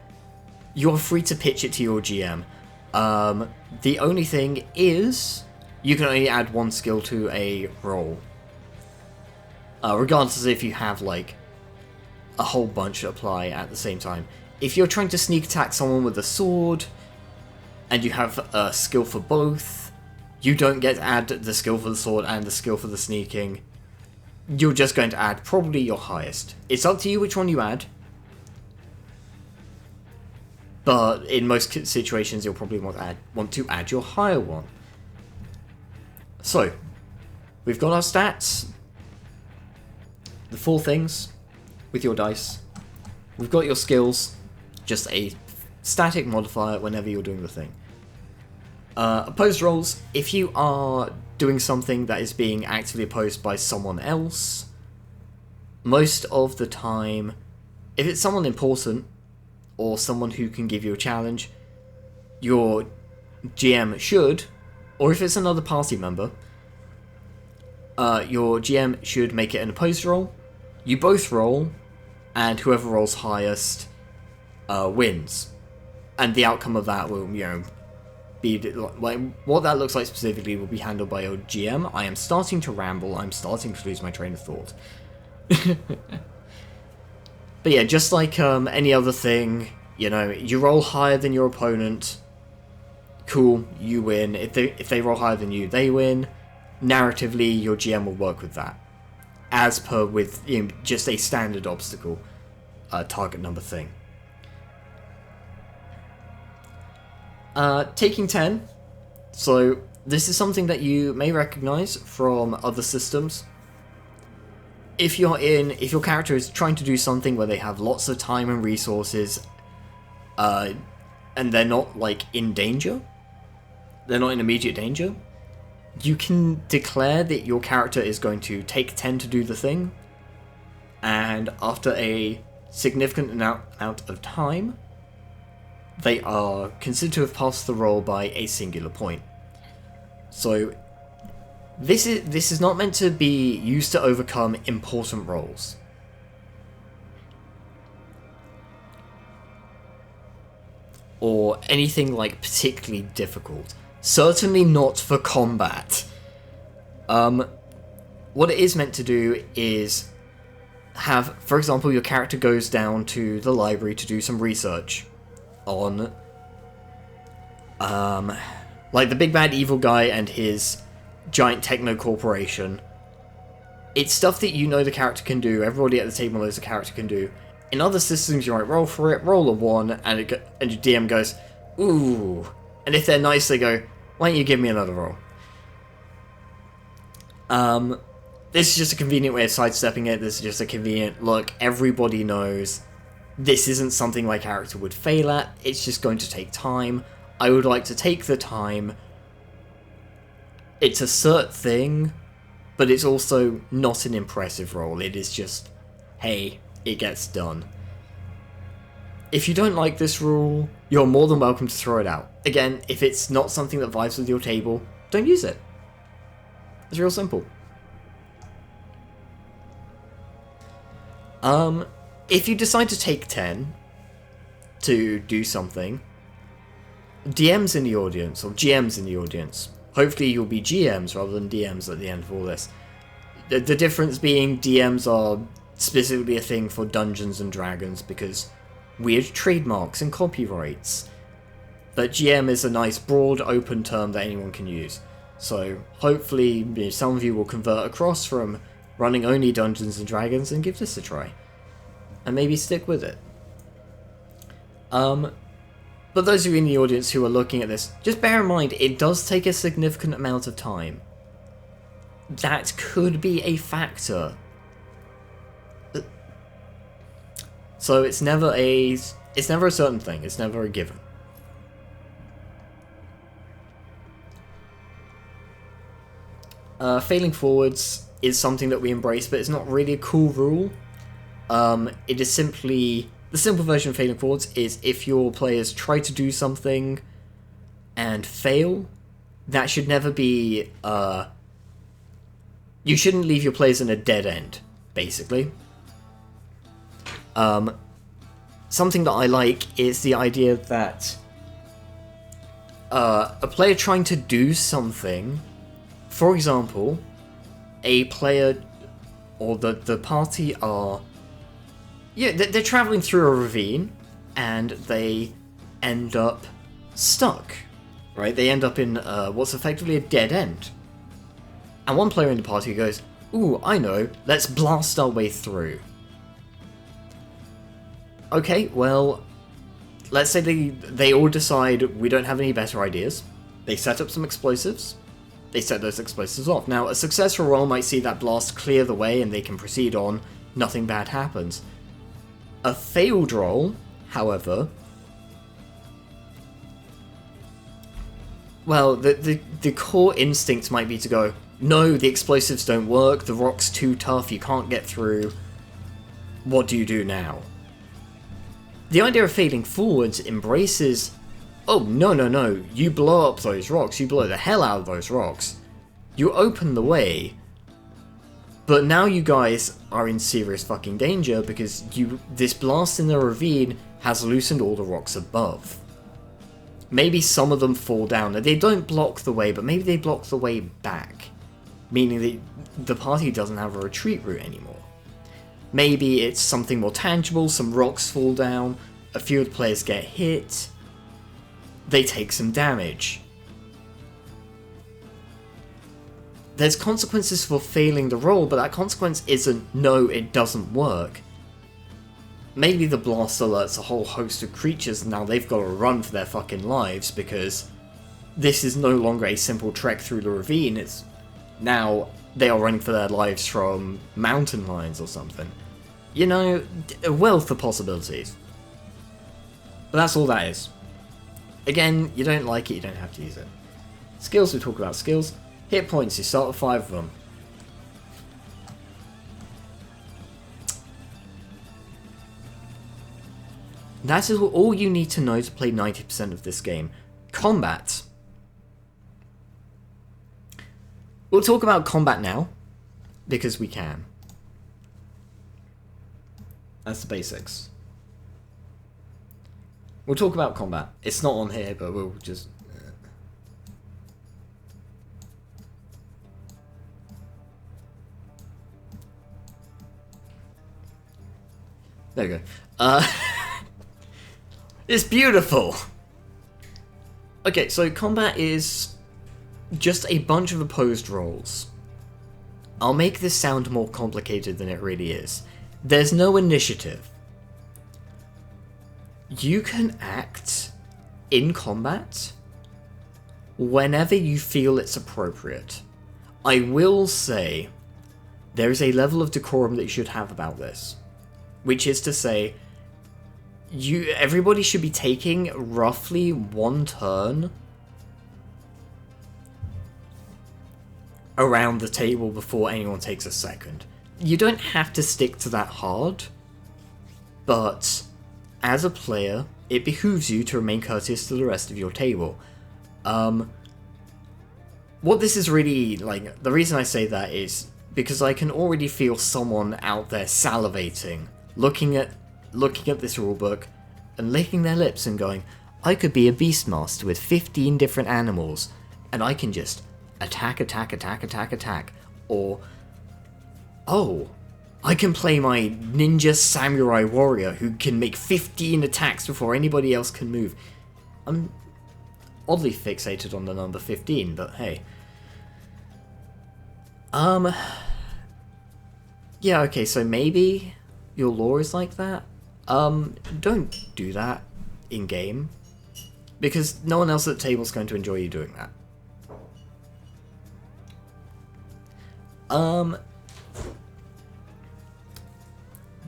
you're free to pitch it to your GM. The only thing is, you can only add one skill to a roll. Regardless if you have, like, a whole bunch apply at the same time. If you're trying to sneak attack someone with a sword, and you have a skill for both, you don't get to add the skill for the sword and the skill for the sneaking. You're just going to add probably your highest. It's up to you which one you add, but in most situations you'll probably want to add your higher one. So, we've got our stats, the 4 things with your dice. We've got your skills, just a static modifier whenever you're doing the thing. Opposed rolls, if you are doing something that is being actively opposed by someone else, most of the time, if it's someone important, or someone who can give you a challenge, your GM should, or if it's another party member, your GM should make it an opposed roll. You both roll, and whoever rolls highest wins. And the outcome of that will, be like what that looks like specifically will be handled by your GM. I am starting to ramble. I'm starting to lose my train of thought. But yeah, just like any other thing, you roll higher than your opponent. Cool, you win. If they roll higher than you, they win. Narratively, your GM will work with that, as per with just a standard obstacle target number thing. Taking 10. So this is something that you may recognize from other systems. If your character is trying to do something where they have lots of time and resources, and they're not, like, in danger, they're not in immediate danger, you can declare that your character is going to take 10 to do the thing, and after a significant amount of time, they are considered to have passed the roll by a singular point. So this is not meant to be used to overcome important rolls. Or anything like particularly difficult. Certainly not for combat. What it is meant to do is have, for example, your character goes down to the library to do some research on, like, the big bad evil guy and his giant techno corporation. It's stuff that you know the character can do, everybody at the table knows the character can do. In other systems, you might roll for it, roll a 1, and your DM goes, ooh. And if they're nice, they go, why don't you give me another roll? This is just a convenient way of sidestepping it. This is just a convenient, look, everybody knows this isn't something my character would fail at. It's just going to take time. I would like to take the time. It's a cert thing, but it's also not an impressive roll. It is just, hey, it gets done. If you don't like this rule, you're more than welcome to throw it out. Again, if it's not something that vibes with your table, don't use it. It's real simple. If you decide to take 10 to do something, DMs in the audience, or GMs in the audience, hopefully you'll be GMs rather than DMs at the end of all this. The difference being DMs are specifically a thing for Dungeons and Dragons because weird trademarks and copyrights. But GM is a nice broad open term that anyone can use. So hopefully some of you will convert across from running only Dungeons and Dragons and give this a try. And maybe stick with it. But those of you in the audience who are looking at this, just bear in mind it does take a significant amount of time. That could be a factor. So it's never a certain thing, it's never a given. Failing forwards is something that we embrace, but it's not really a cool rule. It is simply, the simple version of failing forwards is if your players try to do something and fail, that should never be, you shouldn't leave your players in a dead end, basically. Something that I like is the idea that a player trying to do something, for example, a player or the party are, yeah, they're traveling through a ravine and they end up stuck, right? They end up in what's effectively a dead end. And one player in the party goes, ooh, I know, let's blast our way through. Okay, well, let's say they all decide we don't have any better ideas. They set up some explosives. They set those explosives off. Now, a successful roll might see that blast clear the way and they can proceed on. Nothing bad happens. A failed roll, however, well, the core instinct might be to go, no, the explosives don't work, the rock's too tough, you can't get through. What do you do now? The idea of failing forwards embraces, oh, no, you blow up those rocks, you blow the hell out of those rocks. You open the way, but now you guys are in serious fucking danger because this blast in the ravine has loosened all the rocks above. Maybe some of them fall down. They don't block the way, but maybe they block the way back, meaning that the party doesn't have a retreat route anymore. Maybe it's something more tangible, some rocks fall down, a few of the players get hit, they take some damage. There's consequences for failing the roll, but that consequence isn't, no, it doesn't work. Maybe the blast alerts a whole host of creatures and now they've got to run for their fucking lives because this is no longer a simple trek through the ravine, it's now they are running for their lives from mountain lions or something. You know, a wealth of possibilities. But that's all that is. Again, you don't like it, you don't have to use it. Skills, we talk about skills. Hit points, you start with 5 of them. That is all you need to know to play 90% of this game. Combat. We'll talk about combat now, because we can. That's the basics. We'll talk about combat. It's not on here, but we'll just... There we go. It's beautiful! Okay, so combat is just a bunch of opposed roles. I'll make this sound more complicated than it really is. There's no initiative. You can act in combat whenever you feel it's appropriate. I will say there is a level of decorum that you should have about this, which is to say, everybody should be taking roughly 1 turn around the table before anyone takes a second. You don't have to stick to that hard, but as a player, it behooves you to remain courteous to the rest of your table. What this is really, like, the reason I say that is because I can already feel someone out there salivating, looking at this rulebook and licking their lips and going, I could be a Beastmaster with 15 different animals, and I can just attack, attack, attack, attack, attack. Or, oh, I can play my ninja samurai warrior who can make 15 attacks before anybody else can move. I'm oddly fixated on the number 15, but hey. Yeah, okay, so maybe your lore is like that. Don't do that in-game, because no one else at the table is going to enjoy you doing that.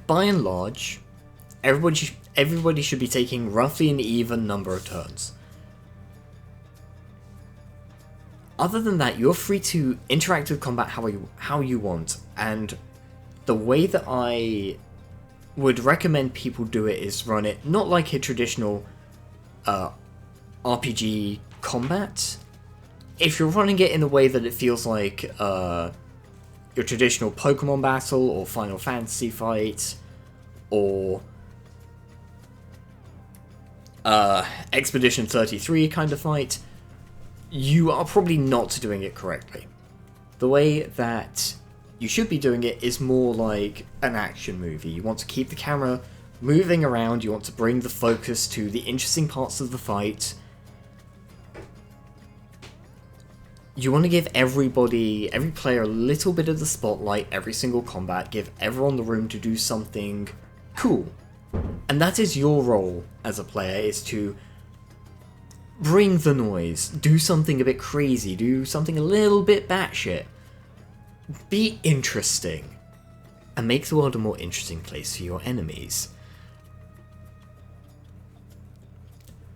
By and large, everybody should be taking roughly an even number of turns. Other than that, you're free to interact with combat how you want, and the way that I would recommend people do it is run it not like a traditional RPG combat. If you're running it in the way that it feels like your traditional Pokemon battle or Final Fantasy fight or Expedition 33 kind of fight, you are probably not doing it correctly. The way that you should be doing it is more like an action movie. You want to keep the camera moving around, you want to bring the focus to the interesting parts of the fight. You want to give every player a little bit of the spotlight every single combat, give everyone the room to do something cool. And that is your role as a player, is to bring the noise, do something a bit crazy, do something a little bit batshit. Be interesting, and make the world a more interesting place for your enemies.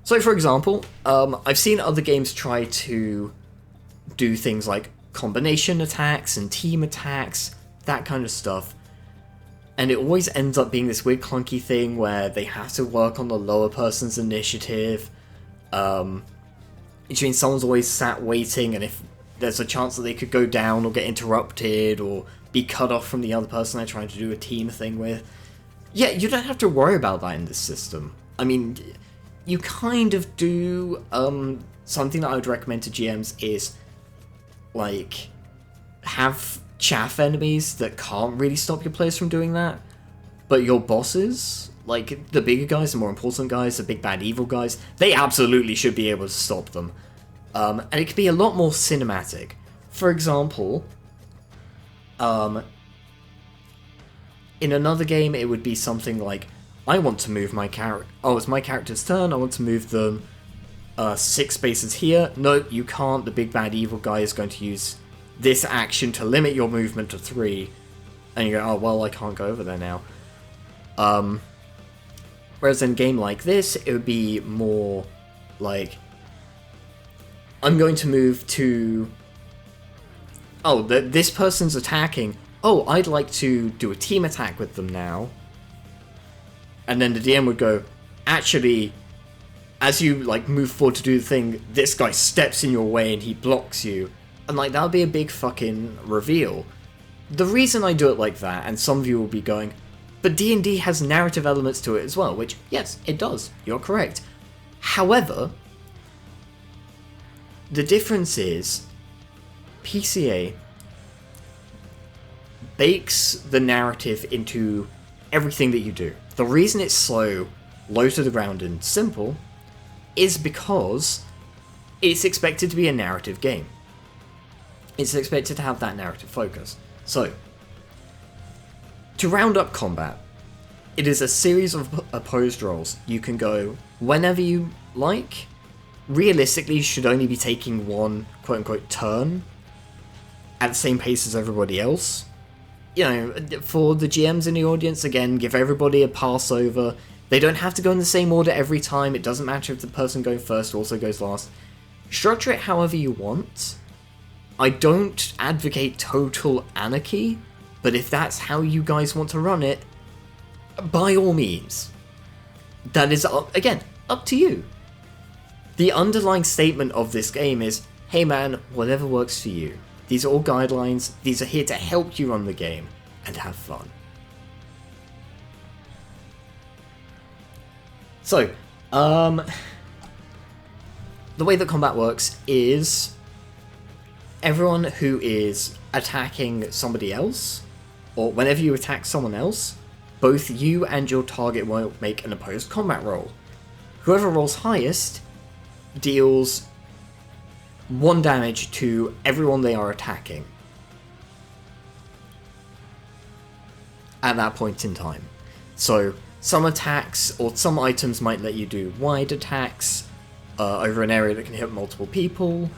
So for example, I've seen other games try to do things like combination attacks and team attacks, that kind of stuff, and it always ends up being this weird clunky thing where they have to work on the lower person's initiative, which means someone's always sat waiting, and if there's a chance that they could go down or get interrupted or be cut off from the other person they're trying to do a team thing with. Yeah, you don't have to worry about that in this system. I mean, you kind of do. Something that I would recommend to GMs is, like, have chaff enemies that can't really stop your players from doing that, but your bosses, like the bigger guys, the more important guys, the big bad evil guys, they absolutely should be able to stop them. And it could be a lot more cinematic. For example, in another game it would be something like, I want to move my character, oh, it's my character's turn, I want to move them 6 spaces here. No, you can't. The big bad evil guy is going to use this action to limit your movement to 3. And you go, oh, well, I can't go over there now. Whereas in a game like this, it would be more like, I'm going to move to... Oh, this person's attacking. Oh, I'd like to do a team attack with them now. And then the DM would go, actually, as you like move forward to do the thing, this guy steps in your way and he blocks you. And like, that would be a big fucking reveal. The reason I do it like that, and some of you will be going, but D&D has narrative elements to it as well, which, yes, it does. You're correct. However, the difference is, PCA bakes the narrative into everything that you do. The reason it's so low to the ground and simple is because it's expected to be a narrative game. It's expected to have that narrative focus. So, to round up combat, it is a series of opposed rolls. You can go whenever you like. Realistically, you should only be taking one quote-unquote turn at the same pace as everybody else. You know, for the GMs in the audience, again, give everybody a pass over. They don't have to go in the same order every time. It doesn't matter if the person going first also goes last. Structure it however you want. I don't advocate total anarchy, but if that's how you guys want to run it, by all means. That is, again, up to you. The underlying statement of this game is, hey man, whatever works for you. These are all guidelines, these are here to help you run the game, and have fun. So, the way that combat works is, everyone who is attacking somebody else, or whenever you attack someone else, both you and your target will make an opposed combat roll. Whoever rolls highest deals 1 damage to everyone they are attacking at that point in time. So some attacks or some items might let you do wide attacks over an area that can hit multiple people.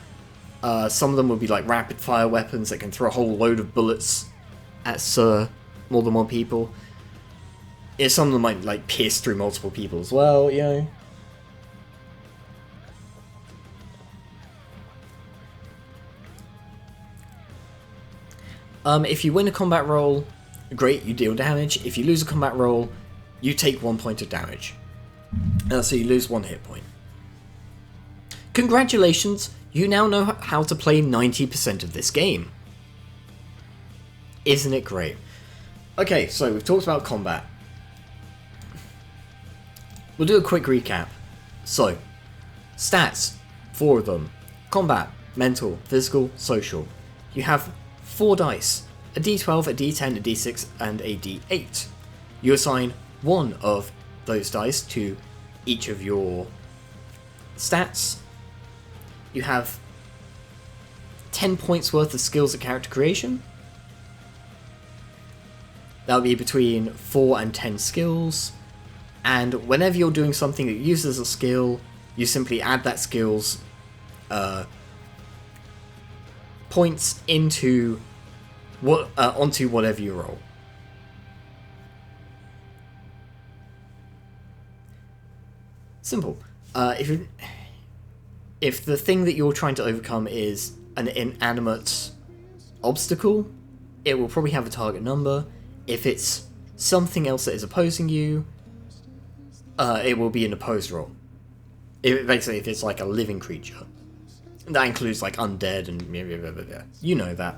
Some of them will be like rapid fire weapons that can throw a whole load of bullets at more than one people. Yeah, some of them might like pierce through multiple people as well, you know. If you win a combat roll, great, you deal damage. If you lose a combat roll, you take 1 point of damage. So you lose 1 hit point. Congratulations, you now know how to play 90% of this game. Isn't it great? Okay, so we've talked about combat. We'll do a quick recap. So, stats, 4 of them. Combat, mental, physical, social. You have 4 dice, a d12, a d10, a d6, and a d8. You assign 1 of those dice to each of your stats. You have 10 points worth of skills at character creation. That'll be between 4 and 10 skills. And whenever you're doing something that uses a skill, you simply add that skill's points into onto whatever you roll. Simple. If the thing that you're trying to overcome is an inanimate obstacle, it will probably have a target number. If it's something else that is opposing you, it will be an opposed roll. Basically, if it's like a living creature. That includes like undead and you know that.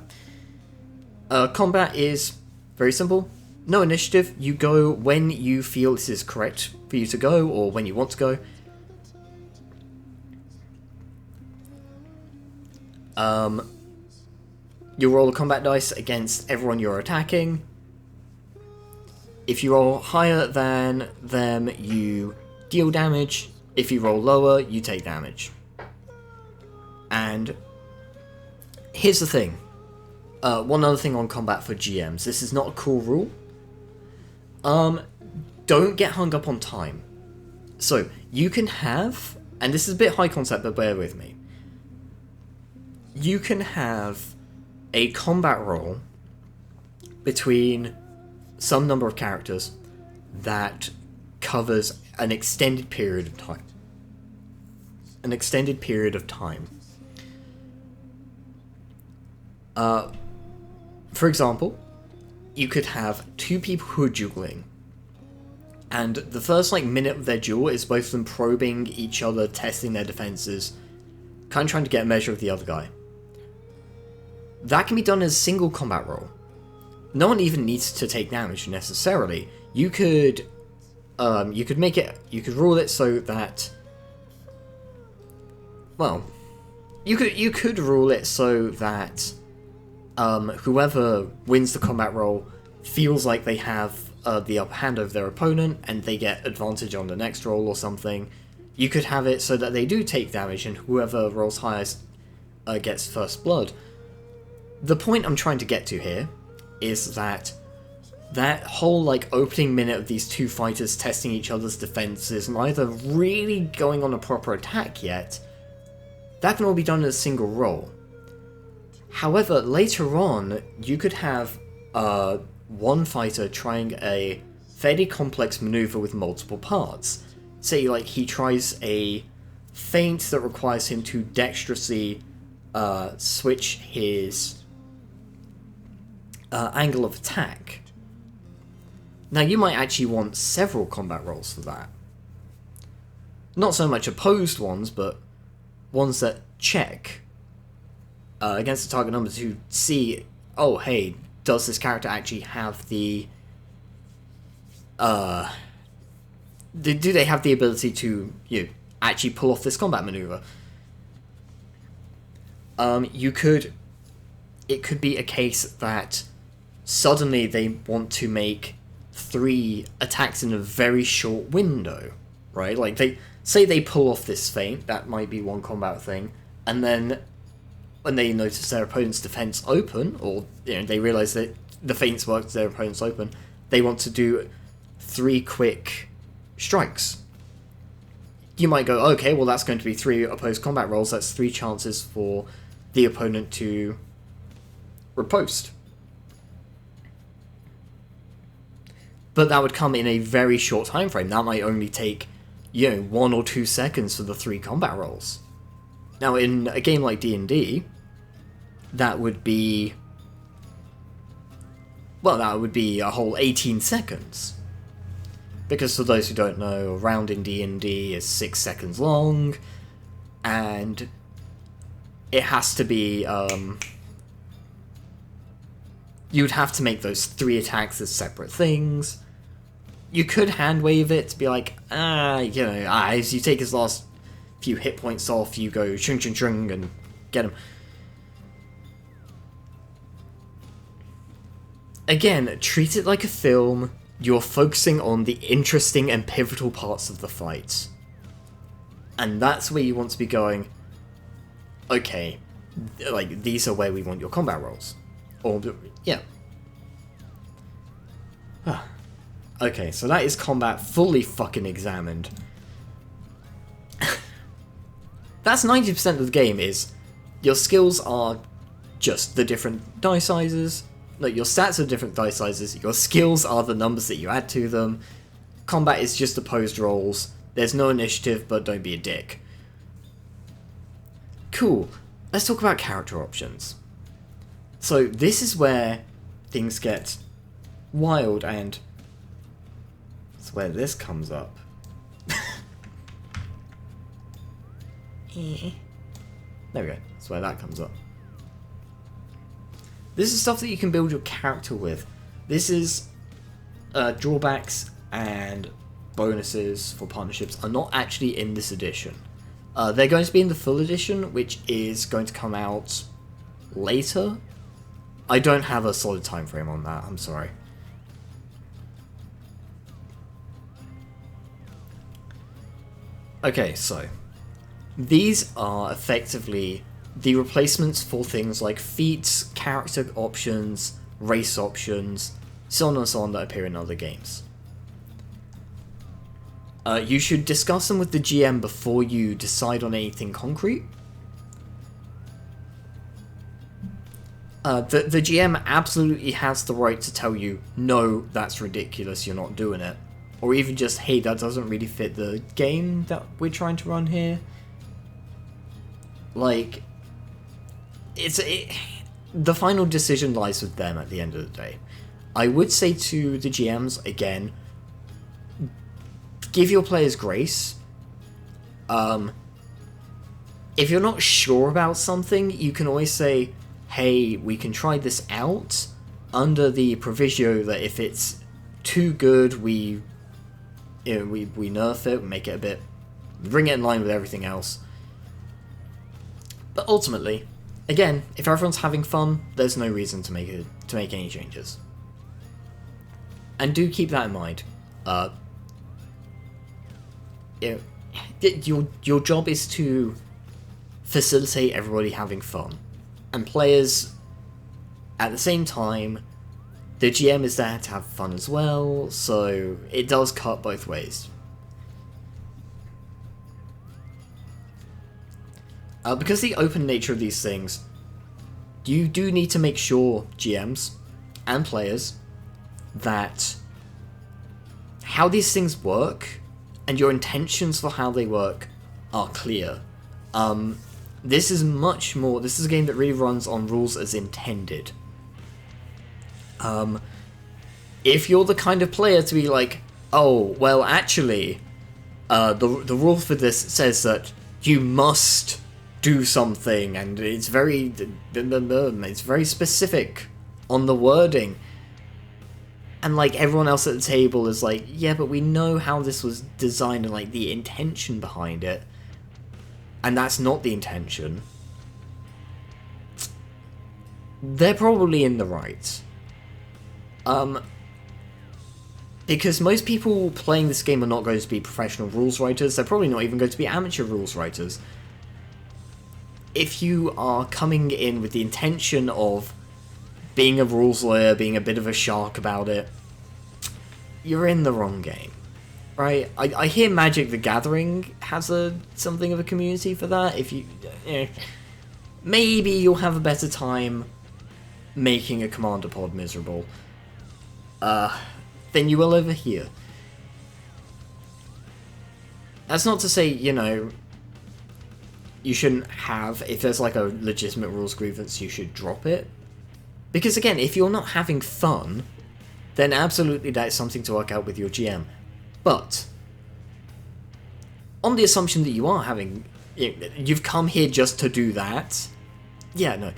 Combat is very simple. No initiative. You go when you feel this is correct for you to go, or when you want to go. You roll a combat dice against everyone you're attacking. If you roll higher than them, you deal damage. If you roll lower, you take damage. And here's the thing. One other thing on combat for GMs. This is not a cool rule. Don't get hung up on time. So, you can have and this is a bit high concept, but bear with me. You can have a combat roll between some number of characters that covers an extended period of time. An extended period of time. For example, you could have two people who are dueling, and the first minute of their duel is both of them probing each other, testing their defenses, kind of trying to get a measure of the other guy. That can be done as a single combat roll. No one even needs to take damage necessarily. You could rule it so that, well, you could rule it so that whoever wins the combat roll feels like they have the upper hand over their opponent, and they get advantage on the next roll or something. You could have it so that they do take damage, and whoever rolls highest gets first blood. The point I'm trying to get to here is that whole opening minute of these two fighters testing each other's defenses, neither really going on a proper attack yet, that can all be done in a single roll. However, later on, you could have one fighter trying a fairly complex maneuver with multiple parts. Say, he tries a feint that requires him to dexterously switch his angle of attack. Now, you might actually want several combat rolls for that. Not so much opposed ones, but ones that check against the target number to see, oh, hey, does this character actually have the... do they have the ability to, actually pull off this combat maneuver? It could be a case that suddenly they want to make 3 attacks in a very short window, right? They pull off this feint, that might be one combat thing, and then when they notice their opponent's defense open, or they realize that the feints work to their opponent's open, they want to do 3 quick strikes. You might go, okay, well that's going to be 3 opposed combat rolls, that's 3 chances for the opponent to riposte. But that would come in a very short time frame. That might only take, 1 or 2 seconds for the 3 combat rolls. Now, in a game like D&D, that would be... well, that would be a whole 18 seconds. Because for those who don't know, a round in D&D is 6 seconds long, and it has to be, you'd have to make those 3 attacks as separate things. You could hand wave it to be as you take his last few hit points off, you go chung chung chung and get him. Again, treat it like a film. You're focusing on the interesting and pivotal parts of the fight. And that's where you want to be going, okay, these are where we want your combat rolls. Or, yeah. Okay, so that is combat fully fucking examined. That's 90% of the game is, your skills are just the different die sizes, your stats are different die sizes, your skills are the numbers that you add to them, combat is just opposed rolls, there's no initiative, but don't be a dick. Cool, let's talk about character options. So this is where things get wild, and it's where this comes up. There we go, that's where that comes up. This is stuff that you can build your character with. This is drawbacks and bonuses for partnerships are not actually in this edition. They're going to be in the full edition, which is going to come out later. I don't have a solid time frame on that, I'm sorry. Okay, so these are effectively the replacements for things like feats, character options, race options, so on and so on that appear in other games. You should discuss them with the GM before you decide on anything concrete. The GM absolutely has the right to tell you, no, that's ridiculous, you're not doing it. Or even just, hey, that doesn't really fit the game that we're trying to run here. Like, the final decision lies with them at the end of the day. I would say to the GMs, again, give your players grace. If you're not sure about something, you can always say, hey, we can try this out under the proviso that if it's too good, we nerf it, we make it a bit, bring it in line with everything else. But ultimately, again, if everyone's having fun, there's no reason to make any changes. And do keep that in mind. Your job is to facilitate everybody having fun. And players, at the same time, the GM is there to have fun as well, so it does cut both ways. Because the open nature of these things, you do need to make sure, GMs and players, that how these things work and your intentions for how they work are clear. This is a game that really runs on rules as intended. If you're the kind of player to be like, oh, well, actually, the rule for this says that you must do something, and it's very specific on the wording. And, like, everyone else at the table is like, yeah, but we know how this was designed and, like, the intention behind it. And that's not the intention. They're probably in the right. Because most people playing this game are not going to be professional rules writers. They're probably not even going to be amateur rules writers. If you are coming in with the intention of being a rules lawyer, being a bit of a shark about it, you're in the wrong game. Right? I hear Magic the Gathering has something of a community for that. If you... maybe you'll have a better time making a commander pod miserable than you will over here. That's not to say, you shouldn't have... If there's like a legitimate rules grievance, you should drop it. Because again, if you're not having fun, then absolutely that's something to work out with your GM. But, on the assumption that you are having... You've come here just to do that. Yeah, no.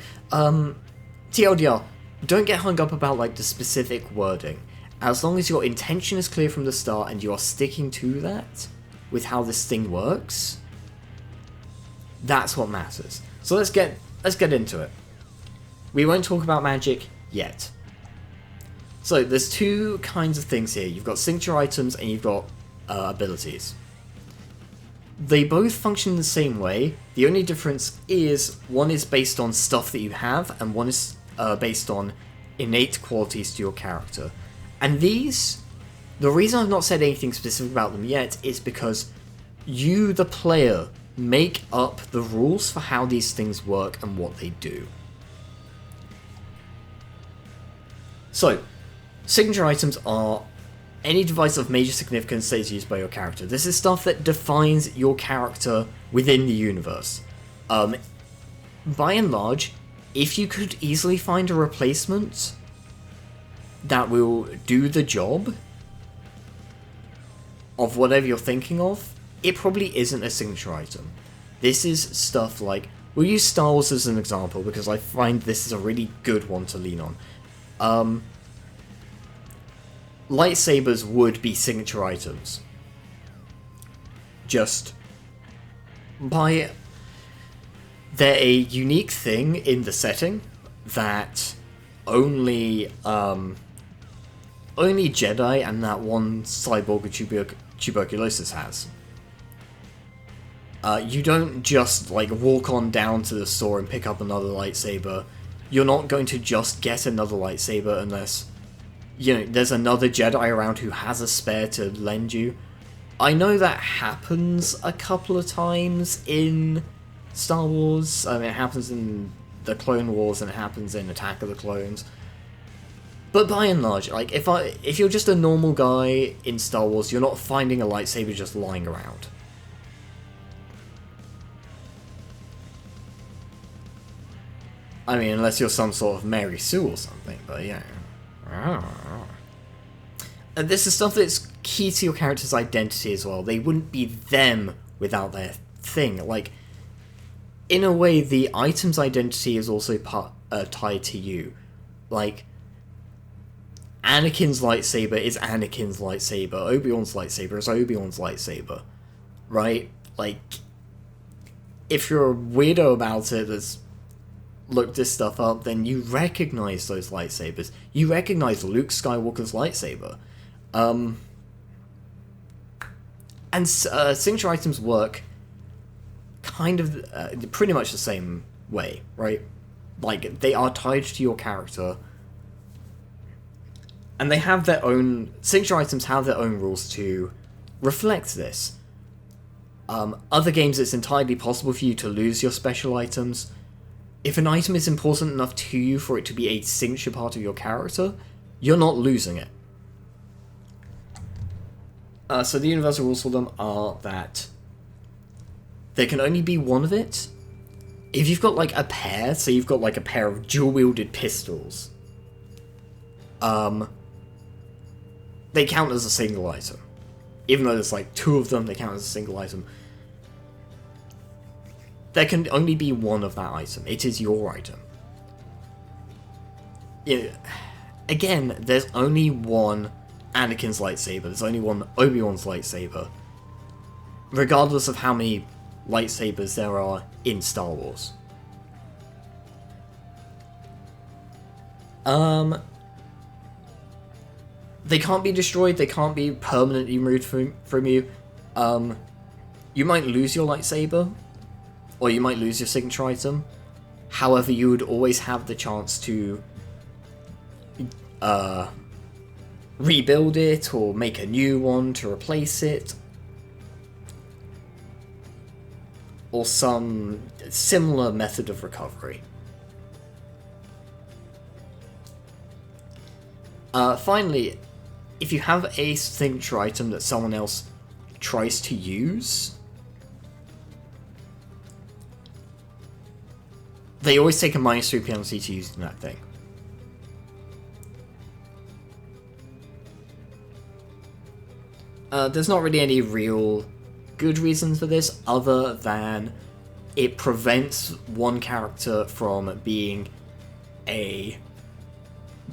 TLDR, don't get hung up about, like, the specific wording. As long as your intention is clear from the start and you are sticking to that, with how this thing works, that's what matters. So let's get into it. We won't talk about Magic yet. So, there's two kinds of things here. You've got signature items and you've got abilities. They both function the same way. The only difference is one is based on stuff that you have and one is based on innate qualities to your character. And these, the reason I've not said anything specific about them yet is because you, the player, make up the rules for how these things work and what they do. So, signature items are any device of major significance that is used by your character. This is stuff that defines your character within the universe. By and large, if you could easily find a replacement that will do the job of whatever you're thinking of, it probably isn't a signature item. This is stuff like... We'll use Star Wars as an example because I find this is a really good one to lean on. Lightsabers would be signature items. Just by... They're a unique thing in the setting that only Jedi and that one cyborg with tuberculosis has. You don't just like walk on down to the store and pick up another lightsaber. You're not going to just get another lightsaber unless, there's another Jedi around who has a spare to lend you. I know that happens a couple of times in Star Wars. I mean, it happens in the Clone Wars and it happens in Attack of the Clones. But by and large, like, if you're just a normal guy in Star Wars, you're not finding a lightsaber just lying around. I mean, unless you're some sort of Mary Sue or something, but yeah. And this is stuff that's key to your character's identity as well. They wouldn't be them without their thing. Like, in a way, the item's identity is also tied to you. Like, Anakin's lightsaber is Anakin's lightsaber. Obi-Wan's lightsaber is Obi-Wan's lightsaber. Right? Like, if you're a weirdo about it that's looked this stuff up, then you recognize those lightsabers. You recognize Luke Skywalker's lightsaber. And signature items work kind of pretty much the same way, right? Like, they are tied to your character, and they have their own... Signature items have their own rules to reflect this. Other games, it's entirely possible for you to lose your special items. If an item is important enough to you for it to be a signature part of your character, you're not losing it. So the universal rules for them are that there can only be one of it. If you've got, like, a pair, so you've got, like, a pair of dual-wielded pistols, they count as a single item. Even though there's, like, two of them, they count as a single item. There can only be one of that item. It is your item. Yeah. Again, there's only one Anakin's lightsaber. There's only one Obi-Wan's lightsaber. Regardless of how many lightsabers there are in Star Wars. They can't be destroyed. They can't be permanently removed from you. You might lose your lightsaber, or you might lose your signature item. However, you would always have the chance to rebuild it or make a new one to replace it, or some similar method of recovery. Finally, if you have a signature item that someone else tries to use, they always take a -3 penalty to using that thing. There's not really any real good reason for this, other than it prevents one character from being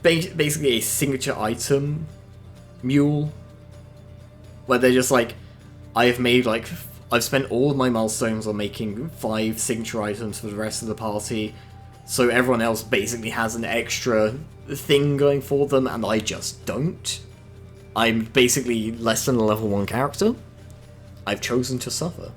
basically a signature item mule, where they're just like, I've spent all of my milestones on making 5 signature items for the rest of the party, so everyone else basically has an extra thing going for them, and I just don't. I'm basically less than a level 1 character. I've chosen to suffer.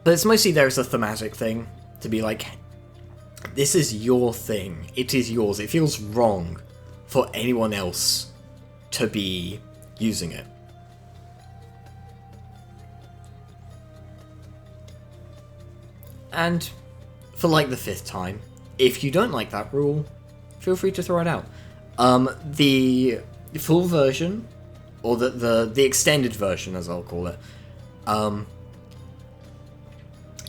But it's mostly there as a thematic thing, to be like, this is your thing, it is yours, it feels wrong for anyone else to be using it. And for like the 5th time, if you don't like that rule, feel free to throw it out. The full version, or the extended version as I'll call it,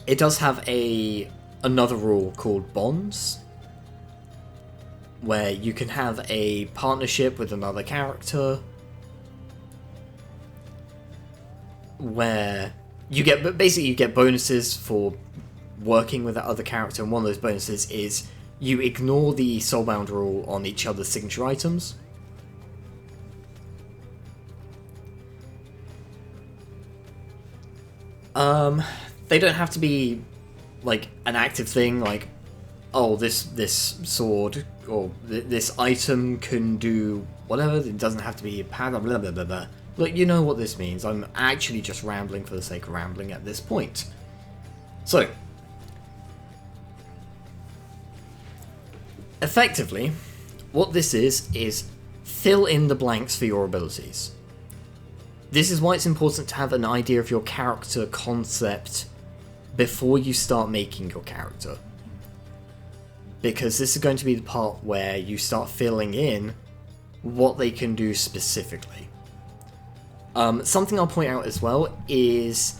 it does have another rule called bonds, where you can have a partnership with another character, where you get bonuses for working with that other character, and one of those bonuses is you ignore the soulbound rule on each other's signature items. They don't have to be like an active thing, like, oh, this sword or this item can do whatever. It doesn't have to be blah blah blah blah blah. Look, you know what this means. I'm actually just rambling for the sake of rambling at this point. So, effectively, what this is fill in the blanks for your abilities. This is why it's important to have an idea of your character concept before you start making your character. Because this is going to be the part where you start filling in what they can do specifically. Something I'll point out as well is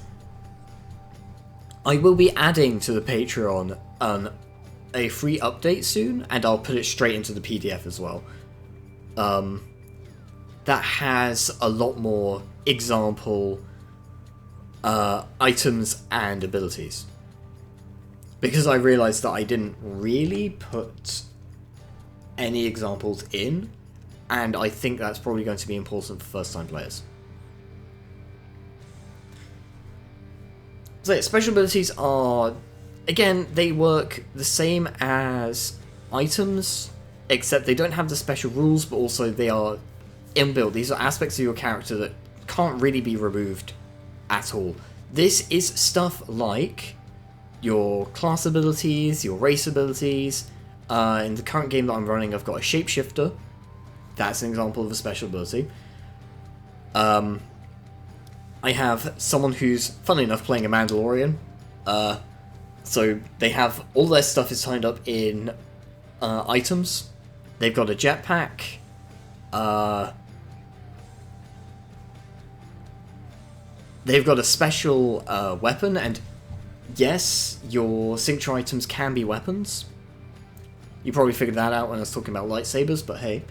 I will be adding to the Patreon a free update soon, and I'll put it straight into the PDF as well. That has a lot more example items and abilities. Because I realised that I didn't really put any examples in, and I think that's probably going to be important for first-time players. So yeah, special abilities are, again, they work the same as items, except they don't have the special rules, but also they are inbuilt. These are aspects of your character that can't really be removed at all. This is stuff like your class abilities, your race abilities. In the current game that I'm running, I've got a shapeshifter. That's an example of a special ability. I have someone who's, funnily enough, playing a Mandalorian. So they have, all their stuff is tied up in items. They've got a jetpack. They've got a special weapon, and yes, your signature items can be weapons. You probably figured that out when I was talking about lightsabers, but hey.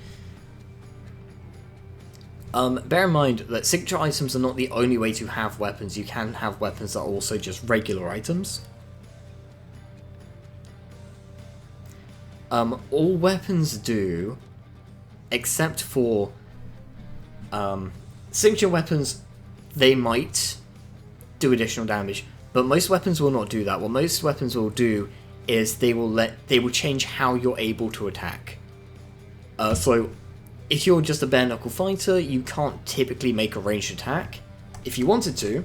Bear in mind that signature items are not the only way to have weapons. You can have weapons that are also just regular items. All weapons do, except for signature weapons, they might do additional damage, but most weapons will not do that. What most weapons will do is they will change how you're able to attack. So if you're just a bare knuckle fighter, you can't typically make a ranged attack. If you wanted to,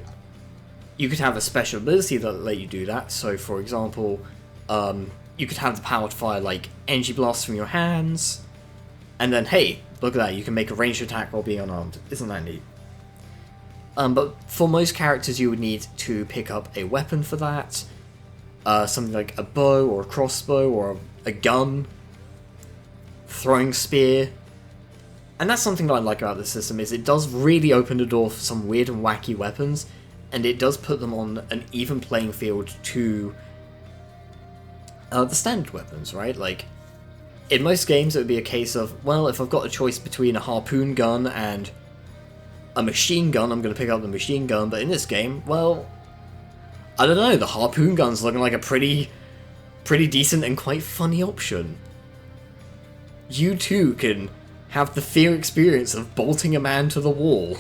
you could have a special ability that let you do that. So for example, you could have the power to fire like energy blasts from your hands, and then hey, look at that, you can make a ranged attack while being unarmed. Isn't that neat? But for most characters you would need to pick up a weapon for that. Something like a bow or a crossbow or a gun, throwing spear. And that's something that I like about the system, is it does really open the door for some weird and wacky weapons, and it does put them on an even playing field to the standard weapons, right? Like, in most games it would be a case of, well, if I've got a choice between a harpoon gun and a machine gun, I'm going to pick up the machine gun, but in this game, well, I don't know, the harpoon gun's looking like a pretty decent and quite funny option. You too can have the fear experience of bolting a man to the wall.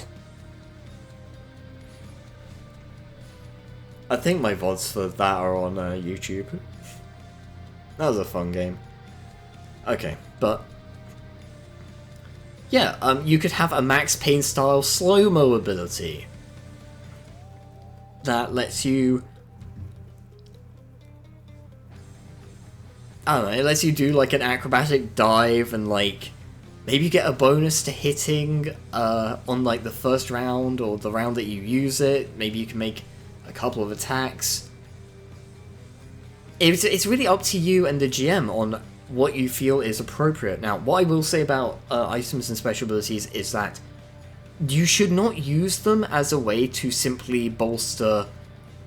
I think my VODs for that are on YouTube. That was a fun game. Okay, but yeah, you could have a Max Payne style slow-mo ability that lets you, I don't know, it lets you do like an acrobatic dive, and like maybe you get a bonus to hitting on like the first round or the round that you use it. Maybe you can make a couple of attacks. It's really up to you and the GM on what you feel is appropriate. Now, what I will say about items and special abilities is that you should not use them as a way to simply bolster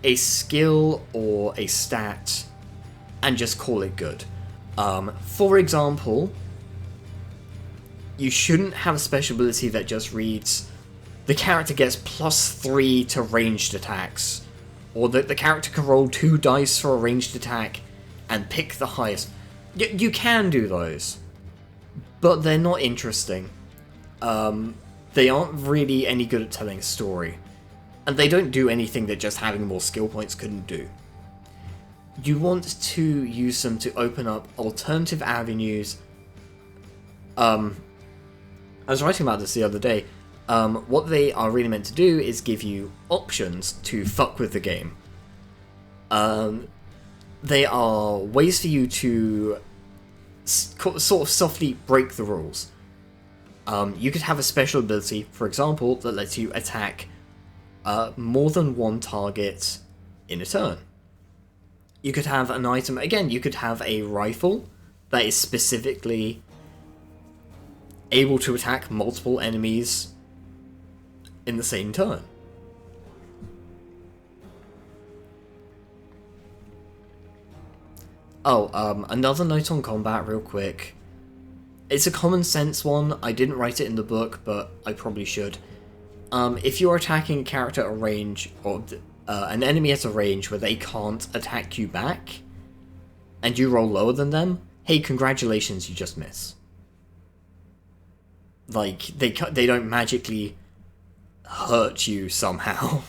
a skill or a stat and just call it good. For example, you shouldn't have a special ability that just reads, the character gets +3 to ranged attacks, or that the character can roll 2 dice for a ranged attack and pick the highest. You can do those, but they're not interesting. They aren't really any good at telling a story, and they don't do anything that just having more skill points couldn't do. You want to use them to open up alternative avenues. I was writing about this the other day. What they are really meant to do is give you options to fuck with the game. They are ways for you to sort of softly break the rules. You could have a special ability, for example, that lets you attack more than one target in a turn. You could have an item, again, you could have a rifle that is specifically able to attack multiple enemies in the same turn. Oh, another note on combat real quick. It's a common sense one. I didn't write it in the book, but I probably should. If you're attacking a character at a range, or an enemy at a range where they can't attack you back, and you roll lower than them, hey, congratulations, you just miss. Like, they don't magically hurt you somehow.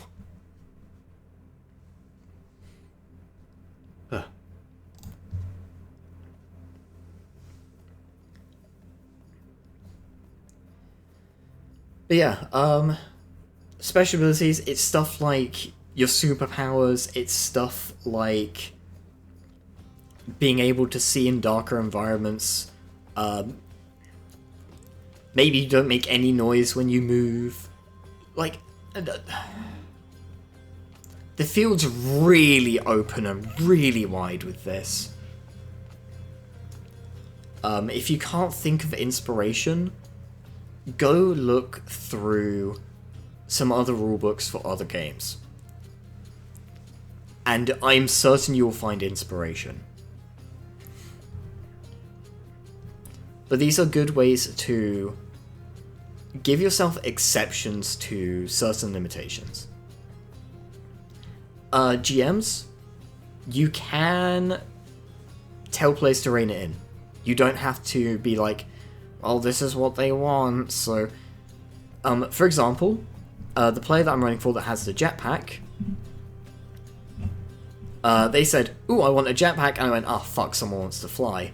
But yeah, special abilities, it's stuff like your superpowers, it's stuff like being able to see in darker environments, maybe you don't make any noise when you move, like, the field's really open and really wide with this. If you can't think of inspiration, go look through some other rulebooks for other games. And I'm certain you'll find inspiration. But these are good ways to give yourself exceptions to certain limitations. GMs, you can tell players to rein it in. You don't have to be like, oh, this is what they want, so... for example, the player that I'm running for that has the jetpack, they said, ooh, I want a jetpack, and I went, oh, fuck, someone wants to fly.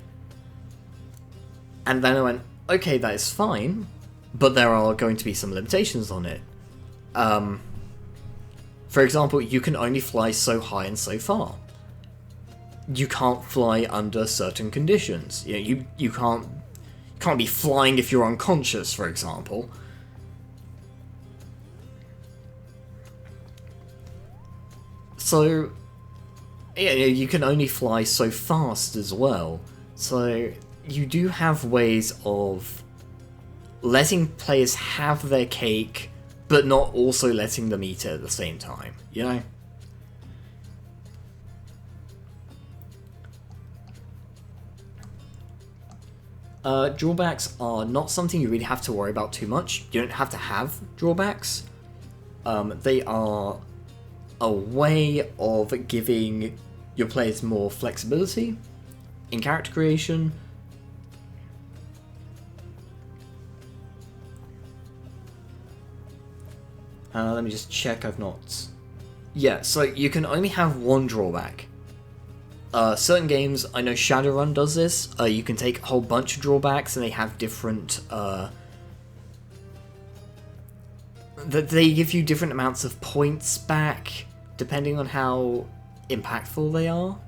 And then I went, okay, that is fine, but there are going to be some limitations on it. For example, you can only fly so high and so far. You can't fly under certain conditions. You know, you can't be flying if you're unconscious, for example. So, yeah, you can only fly so fast as well. So, you do have ways of letting players have their cake, but not also letting them eat it at the same time, you know? Drawbacks are not something you really have to worry about too much. You don't have to have drawbacks. They are a way of giving your players more flexibility in character creation. Let me just check I've not... Yeah, so you can only have one drawback. Certain games, I know Shadowrun does this, you can take a whole bunch of drawbacks and they have different, they give you different amounts of points back, depending on how impactful they are.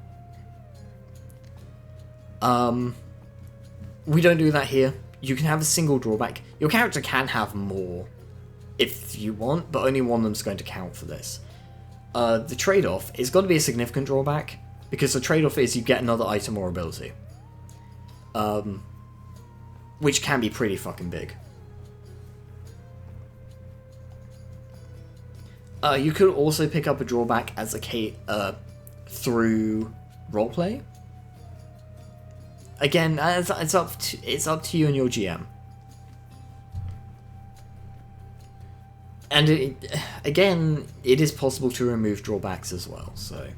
We don't do that here. You can have a single drawback. Your character can have more, if you want, but only one of them's going to count for this. The trade-off is got to be a significant drawback, because the trade-off is you get another item or ability. Which can be pretty fucking big. You could also pick up a drawback as a through roleplay. Again, it's up to you and your GM. And again, it is possible to remove drawbacks as well, so...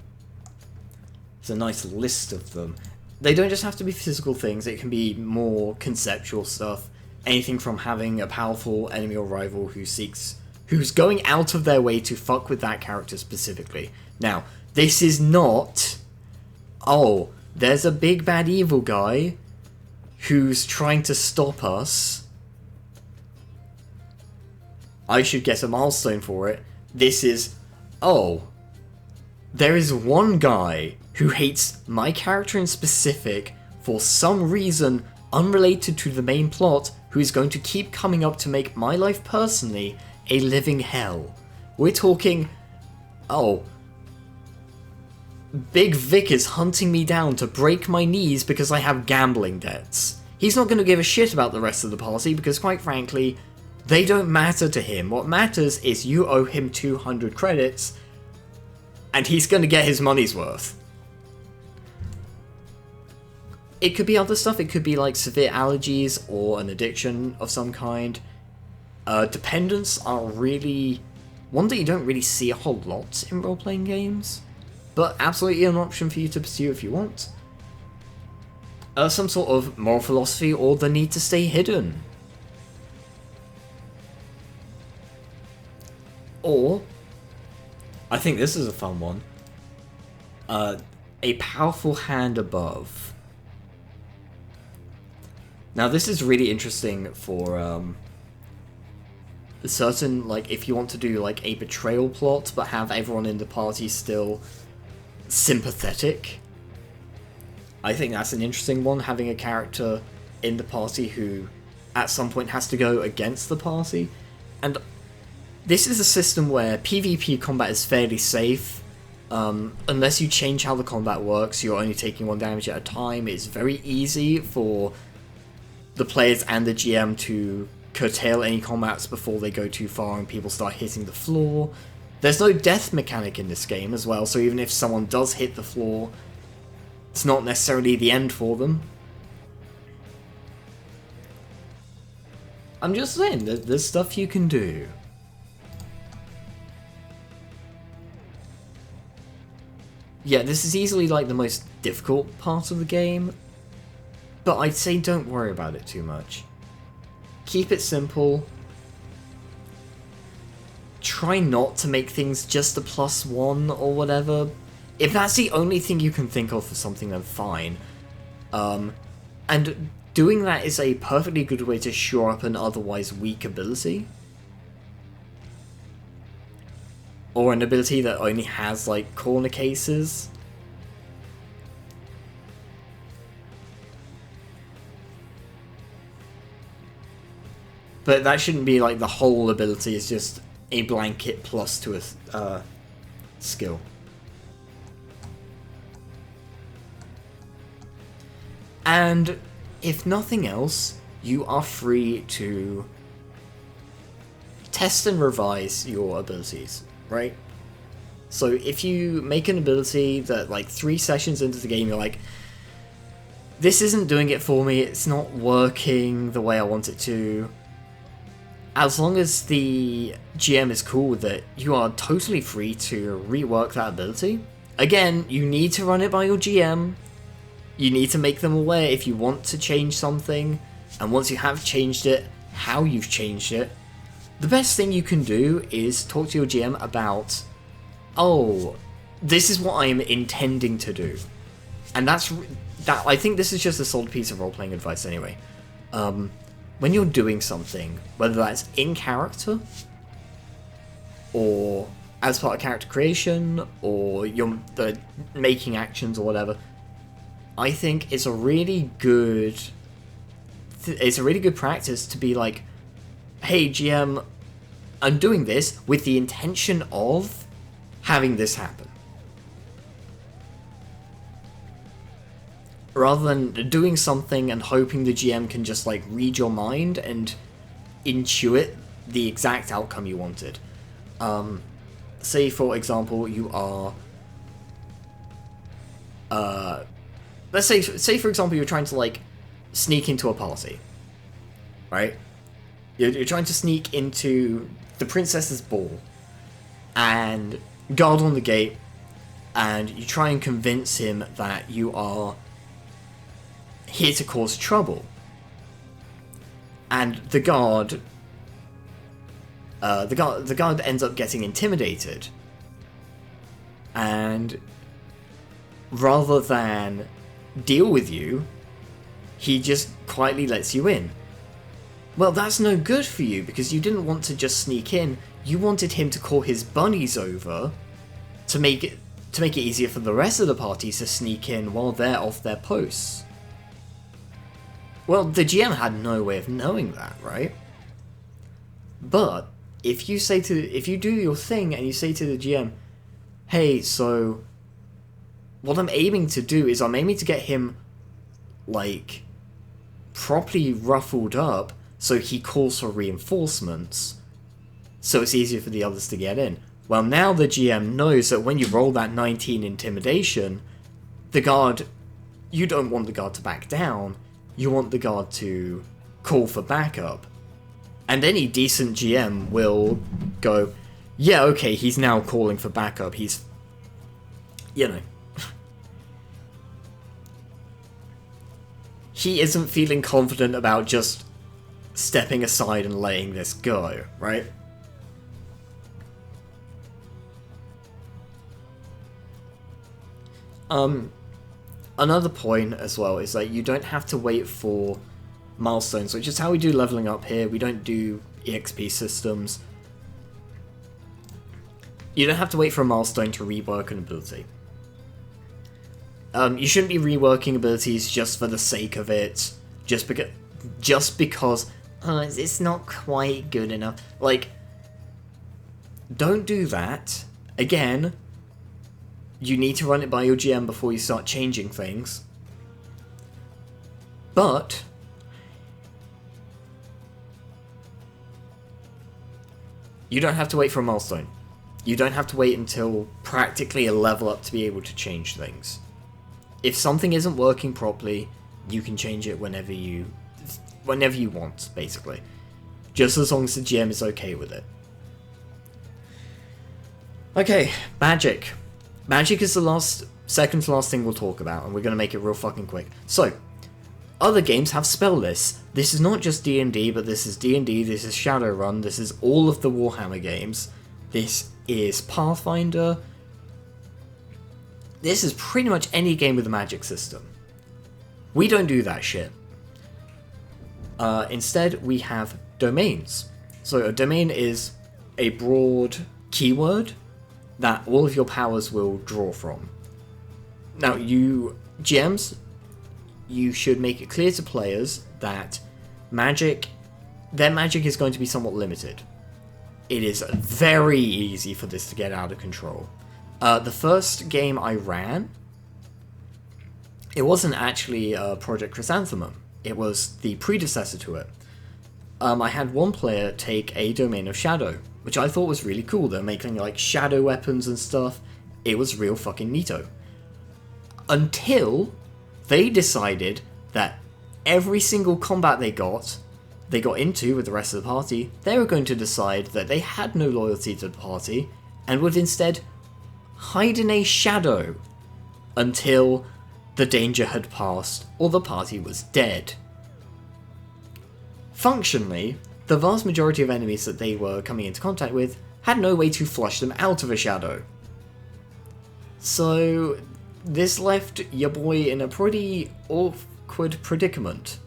It's a nice list of them. They don't just have to be physical things, it can be more conceptual stuff. Anything from having a powerful enemy or rival who's going out of their way to fuck with that character specifically. Now, this is not... Oh, there's a big bad evil guy who's trying to stop us. I should get a milestone for it. This is... Oh, there is one guy who hates my character in specific for some reason unrelated to the main plot, who is going to keep coming up to make my life personally a living hell. We're talking, oh, Big Vic is hunting me down to break my knees because I have gambling debts. He's not going to give a shit about the rest of the party because, quite frankly, they don't matter to him. What matters is you owe him 200 credits, and he's going to get his money's worth. It could be other stuff. It could be like severe allergies or an addiction of some kind. Dependents are really one that you don't really see a whole lot in role-playing games, but absolutely an option for you to pursue if you want. Some sort of moral philosophy or the need to stay hidden. Or, I think this is a fun one, a powerful hand above. Now this is really interesting for certain, like, if you want to do like a betrayal plot but have everyone in the party still sympathetic. I think that's an interesting one, having a character in the party who at some point has to go against the party. And this is a system where PvP combat is fairly safe. Unless you change how the combat works, you're only taking 1 damage at a time. It's very easy for the players and the GM to curtail any combats before they go too far and people start hitting the floor. There's no death mechanic in this game as well, so even if someone does hit the floor, it's not necessarily the end for them. I'm just saying, there's stuff you can do. Yeah, this is easily like the most difficult part of the game, but I'd say don't worry about it too much. Keep it simple. Try not to make things just a +1 or whatever. If that's the only thing you can think of for something, then fine. And doing that is a perfectly good way to shore up an otherwise weak ability. Or an ability that only has, like, corner cases. But that shouldn't be like the whole ability, it's just a blanket plus to a skill. And if nothing else, you are free to test and revise your abilities, right? So if you make an ability that, like, 3 sessions into the game, you're like, this isn't doing it for me, it's not working the way I want it to. As long as the GM is cool with it, you are totally free to rework that ability. Again, you need to run it by your GM. You need to make them aware if you want to change something, and once you have changed it, how you've changed it. The best thing you can do is talk to your GM about, oh, this is what I am intending to do. And that. I think this is just a solid piece of role-playing advice anyway. When you're doing something, whether that's in character, or as part of character creation, or you're making actions or whatever, I think it's a really good practice to be like, hey GM, I'm doing this with the intention of having this happen. Rather than doing something and hoping the GM can just, like, read your mind and intuit the exact outcome you wanted. Say, for example, you are... let's say for example, you're trying to, like, sneak into a party. Right? You're trying to sneak into the princess's ball and guard on the gate, and you try and convince him that you are here to cause trouble. And the guard ends up getting intimidated, and rather than deal with you, he just quietly lets you in. Well, that's no good for you, because you didn't want to just sneak in, you wanted him to call his bunnies over to make it easier for the rest of the party to sneak in while they're off their posts. Well, the GM had no way of knowing that, right? But if you do your thing and you say to the GM, hey, so what I'm aiming to do is I'm aiming to get him, like, properly ruffled up so he calls for reinforcements, so it's easier for the others to get in. Well, now the GM knows that when you roll that 19 intimidation, the guard, you don't want the guard to back down, you want the guard to call for backup. And any decent GM will go, yeah, okay, he's now calling for backup, he's, you know. He isn't feeling confident about just stepping aside and letting this go, right? Another point as well is that you don't have to wait for milestones, which is how we do leveling up here. We don't do EXP systems. You don't have to wait for a milestone to rework an ability. You shouldn't be reworking abilities just for the sake of it, just because it's not quite good enough. Like, don't do that. Again, you need to run it by your GM before you start changing things. But you don't have to wait for a milestone. You don't have to wait until practically a level up to be able to change things. If something isn't working properly, you can change it whenever you want, basically. Just as long as the GM is okay with it. Okay, magic. Magic is the second to last thing we'll talk about, and we're going to make it real fucking quick. So, other games have spell lists. This is not just D&D, but this is D&D, this is Shadowrun, this is all of the Warhammer games. This is Pathfinder. This is pretty much any game with a magic system. We don't do that shit. Instead, we have domains. So a domain is a broad keyword that all of your powers will draw from. Now, GMs, you should make it clear to players that their magic is going to be somewhat limited. It is very easy for this to get out of control. The first game I ran, it wasn't actually Project Chrysanthemum. It was the predecessor to it. I had one player take a domain of Shadow, which I thought was really cool. They're making like shadow weapons and stuff. It was real fucking neato. Until they decided that every single combat they got into with the rest of the party, they were going to decide that they had no loyalty to the party and would instead hide in a shadow until the danger had passed or the party was dead. Functionally, the vast majority of enemies that they were coming into contact with had no way to flush them out of a shadow. So this left your boy in a pretty awkward predicament.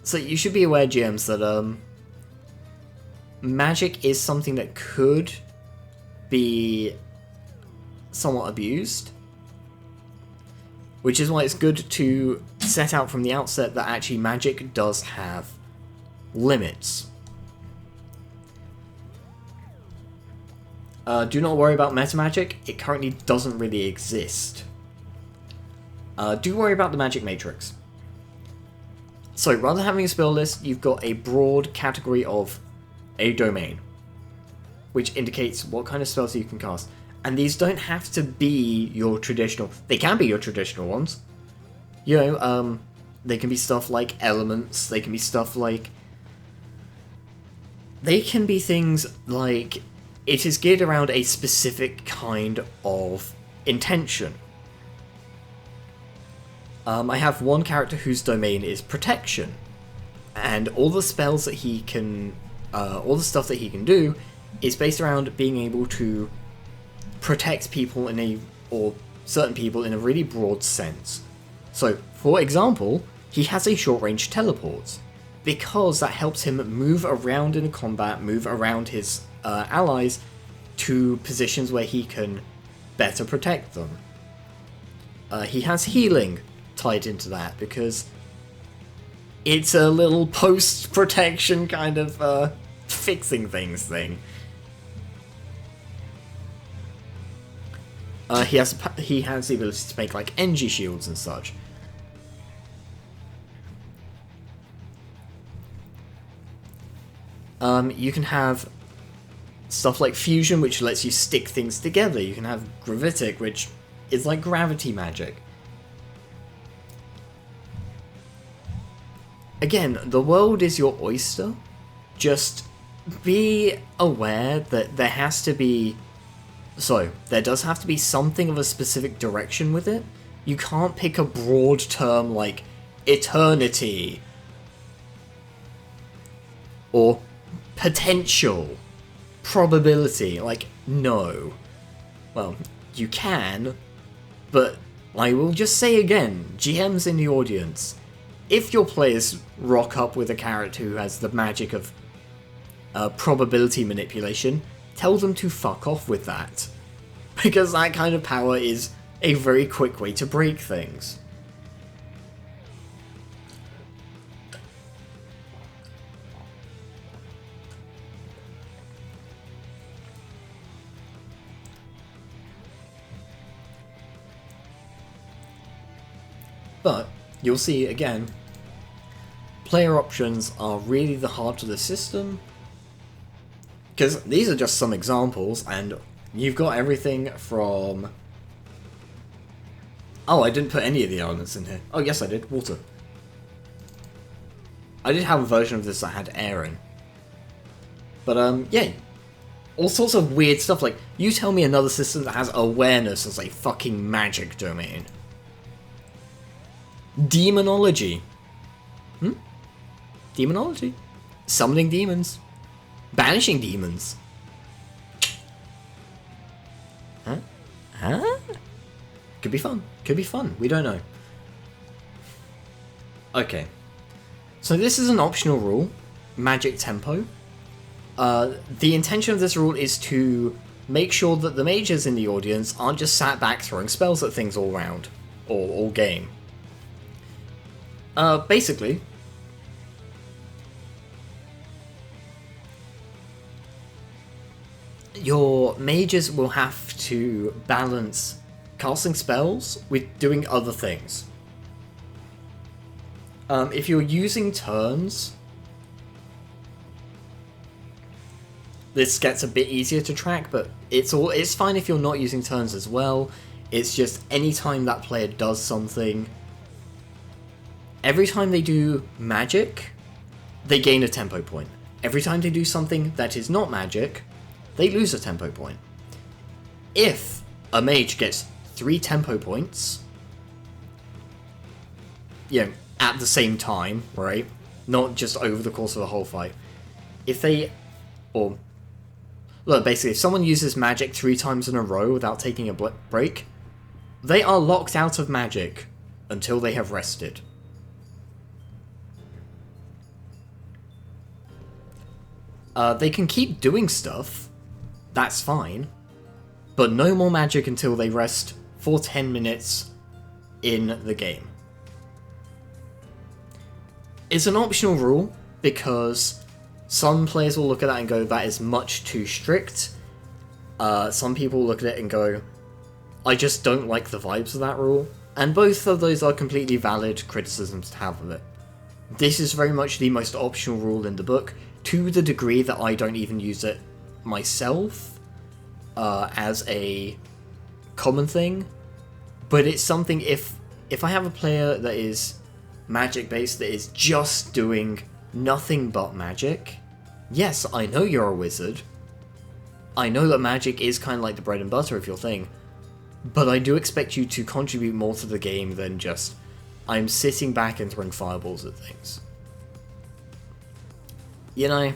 So you should be aware, GMs, that magic is something that could be somewhat abused, which is why it's good to set out from the outset that actually magic does have limits. Do not worry about meta magic, it currently doesn't really exist. Do worry about the magic matrix. So rather than having a spell list, you've got a broad category of a domain, which indicates what kind of spells you can cast. And these don't have to be your traditional... They can be your traditional ones. You know, they can be stuff like elements, they can be stuff like... They can be things like... It is geared around a specific kind of intention. I have one character whose domain is protection, and all the spells that he can, all the stuff that he can do is based around being able to protect people or certain people in a really broad sense. So, for example, he has a short-range teleport. because that helps him move around in combat, move around his allies to positions where he can better protect them. He has healing tied into that because it's a little post-protection kind of fixing things thing. He has the ability to make like energy shields and such. You can have stuff like fusion, which lets you stick things together. You can have gravitic, which is like gravity magic. Again, the world is your oyster. Just be aware that there has to be... So, there does have to be something of a specific direction with it. You can't pick a broad term like eternity or potential, probability. Like, no. Well, you can, but I will just say again, GMs in the audience, if your players rock up with a character who has the magic of probability manipulation, tell them to fuck off with that. Because that kind of power is a very quick way to break things. But, you'll see, again, player options are really the heart of the system. Because these are just some examples, and you've got everything from... Oh, I didn't put any of the elements in here. Oh, yes I did. Water. I did have a version of this that had air in. But, yeah. All sorts of weird stuff, like, you tell me another system that has awareness as a fucking magic domain. Demonology. Demonology. Summoning demons. Banishing demons. Huh? Could be fun. Could be fun. We don't know. Okay. So this is an optional rule. Magic tempo. The intention of this rule is to make sure that the mages in the audience aren't just sat back throwing spells at things all round. Or all game. Basically, your mages will have to balance casting spells with doing other things. If you're using turns, this gets a bit easier to track, but it's fine if you're not using turns as well. It's just anytime that player does something, every time they do magic, they gain a tempo point. Every time they do something that is not magic, they lose a tempo point. If a mage gets 3 tempo points, you know, at the same time, right? Not just over the course of a whole fight. Look, basically, if someone uses magic 3 times in a row without taking a break, they are locked out of magic until they have rested. They can keep doing stuff, that's fine, but no more magic until they rest for 10 minutes in the game. It's an optional rule, because some players will look at that and go, that is much too strict. Some people look at it and go, I just don't like the vibes of that rule, and both of those are completely valid criticisms to have of it. This is very much the most optional rule in the book, to the degree that I don't even use it myself as a common thing. But it's something, if I have a player that is magic based, that is just doing nothing but magic, yes, I know you're a wizard. I know that magic is kind of like the bread and butter of your thing, but I do expect you to contribute more to the game than just, I'm sitting back and throwing fireballs at things. You know,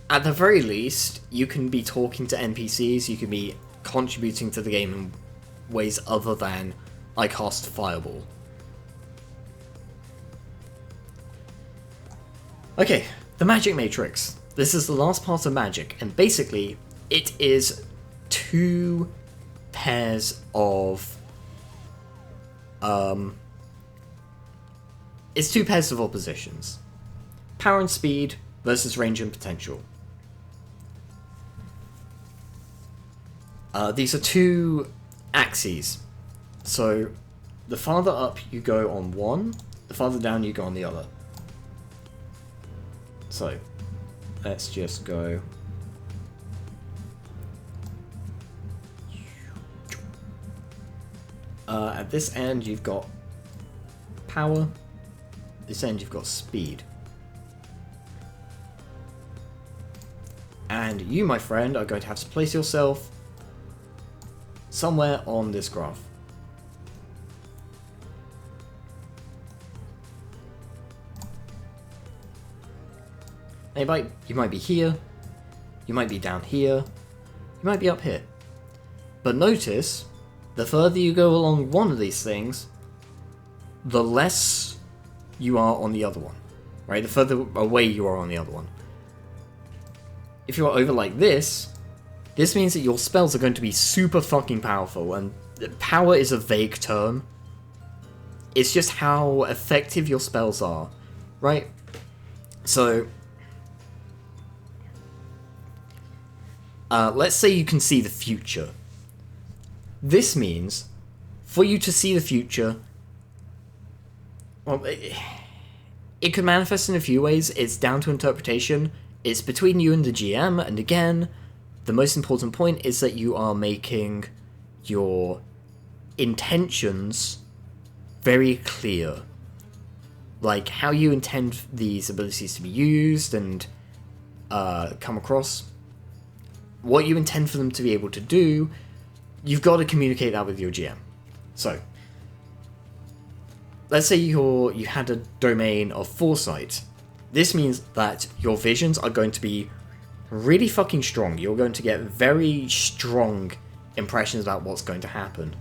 at the very least, you can be talking to NPCs, you can be contributing to the game in ways other than, I cast Fireball. Okay, the Magic Matrix. This is the last part of Magic, and basically, it is two pairs of it's two pairs of oppositions. Power and speed versus range and potential. These are two axes. So, the farther up you go on one, the farther down you go on the other. So, let's just go... at this end you've got power, this end you've got speed. And you, my friend, are going to have to place yourself somewhere on this graph. Now you might be here, you might be down here, you might be up here. But notice, the further you go along one of these things, the less you are on the other one. Right? The further away you are on the other one. If you're over like this means that your spells are going to be super fucking powerful, and power is a vague term. It's just how effective your spells are, right? So, let's say you can see the future. This means, for you to see the future, well, it could manifest in a few ways. It's down to interpretation. It's between you and the GM, and again, the most important point is that you are making your intentions very clear. Like, how you intend these abilities to be used and come across. What you intend for them to be able to do, you've got to communicate that with your GM. So, let's say you had a domain of foresight. This means that your visions are going to be really fucking strong. You're going to get very strong impressions about what's going to happen.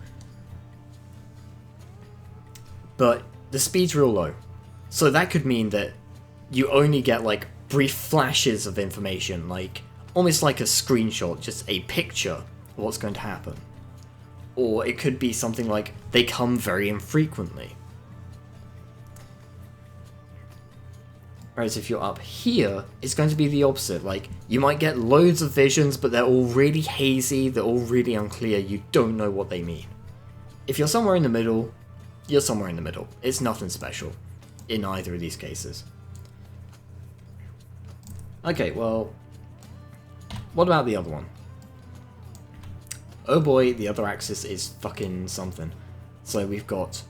But the speed's real low. So that could mean that you only get like brief flashes of information, like almost like a screenshot, just a picture of what's going to happen. Or it could be something like, they come very infrequently. Whereas if you're up here, it's going to be the opposite. Like, you might get loads of visions, but they're all really hazy, they're all really unclear, you don't know what they mean. If you're somewhere in the middle, you're somewhere in the middle. It's nothing special in either of these cases. Okay, well, what about the other one? Oh boy, the other axis is fucking something. So we've got...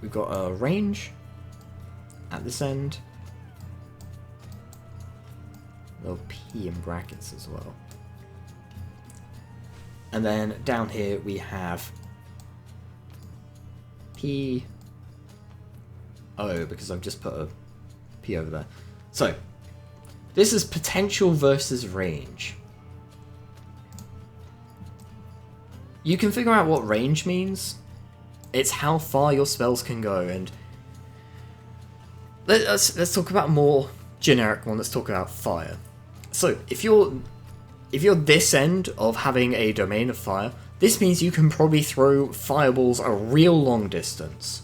we've got a range at this end. Little P in brackets as well. And then down here we have P... oh, because I've just put a P over there. So, this is potential versus range. You can figure out what range means. It's how far your spells can go, and let's talk about a more generic one. Let's talk about fire. So, if you're this end of having a domain of fire, this means you can probably throw fireballs a real long distance.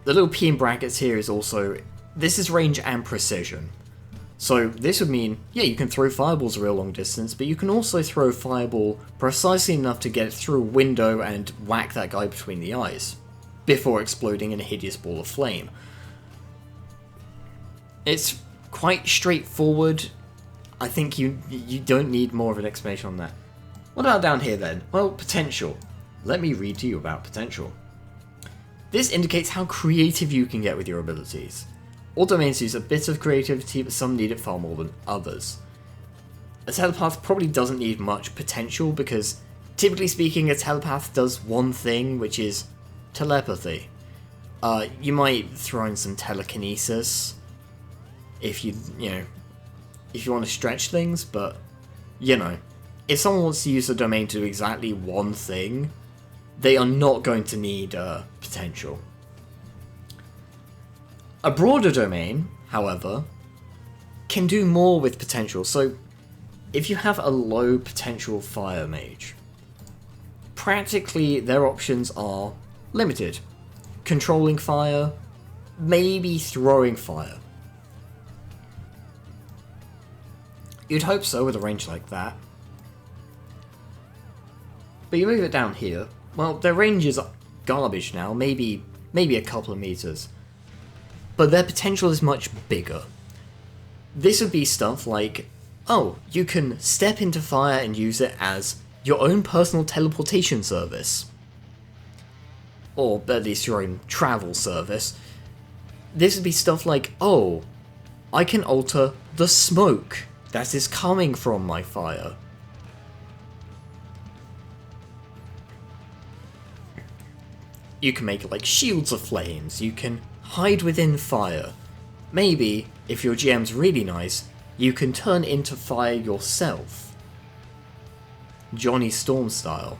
The little P in brackets here is also, this is range and precision. So this would mean, yeah, you can throw fireballs a real long distance, but you can also throw a fireball precisely enough to get it through a window and whack that guy between the eyes, before exploding in a hideous ball of flame. It's quite straightforward. I think you don't need more of an explanation on that. What about down here then? Well, potential. Let me read to you about potential. This indicates how creative you can get with your abilities. All domains use a bit of creativity, but some need it far more than others. A telepath probably doesn't need much potential, because typically speaking, a telepath does one thing, which is telepathy. You might throw in some telekinesis if you want to stretch things, but, you know, if someone wants to use the domain to do exactly one thing, they are not going to need potential. A broader domain, however, can do more with potential. So if you have a low potential fire mage, practically their options are limited. Controlling fire, maybe throwing fire. You'd hope so with a range like that. But you move it down here, well, their range is garbage now, maybe a couple of meters. But their potential is much bigger. This would be stuff like, oh, you can step into fire and use it as your own personal teleportation service. Or at least your own travel service. This would be stuff like, oh, I can alter the smoke that is coming from my fire. You can make like shields of flames, you can hide within fire. Maybe, if your GM's really nice, you can turn into fire yourself. Johnny Storm style.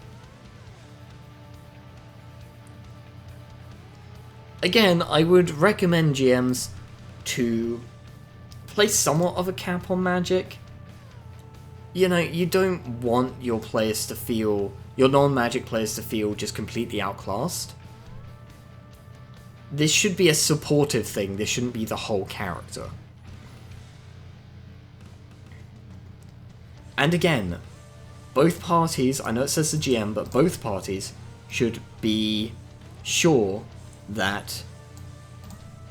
Again, I would recommend GMs to place somewhat of a cap on magic. You know, you don't want your players to feel, your non-magic players to feel just completely outclassed. This should be a supportive thing, this shouldn't be the whole character. And again, both parties, I know it says the GM, but both parties should be sure that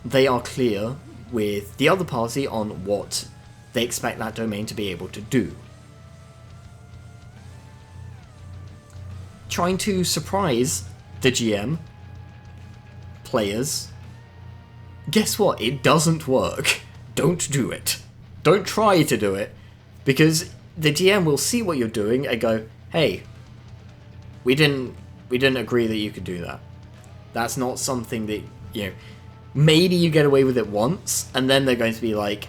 they are clear with the other party on what they expect that domain to be able to do. Trying to surprise the GM, players, guess what? It doesn't work. Don't do it. Don't try to do it, because the GM will see what you're doing and go, hey, we didn't agree that you could do that. That's not something that, you know, maybe you get away with it once, and then they're going to be like,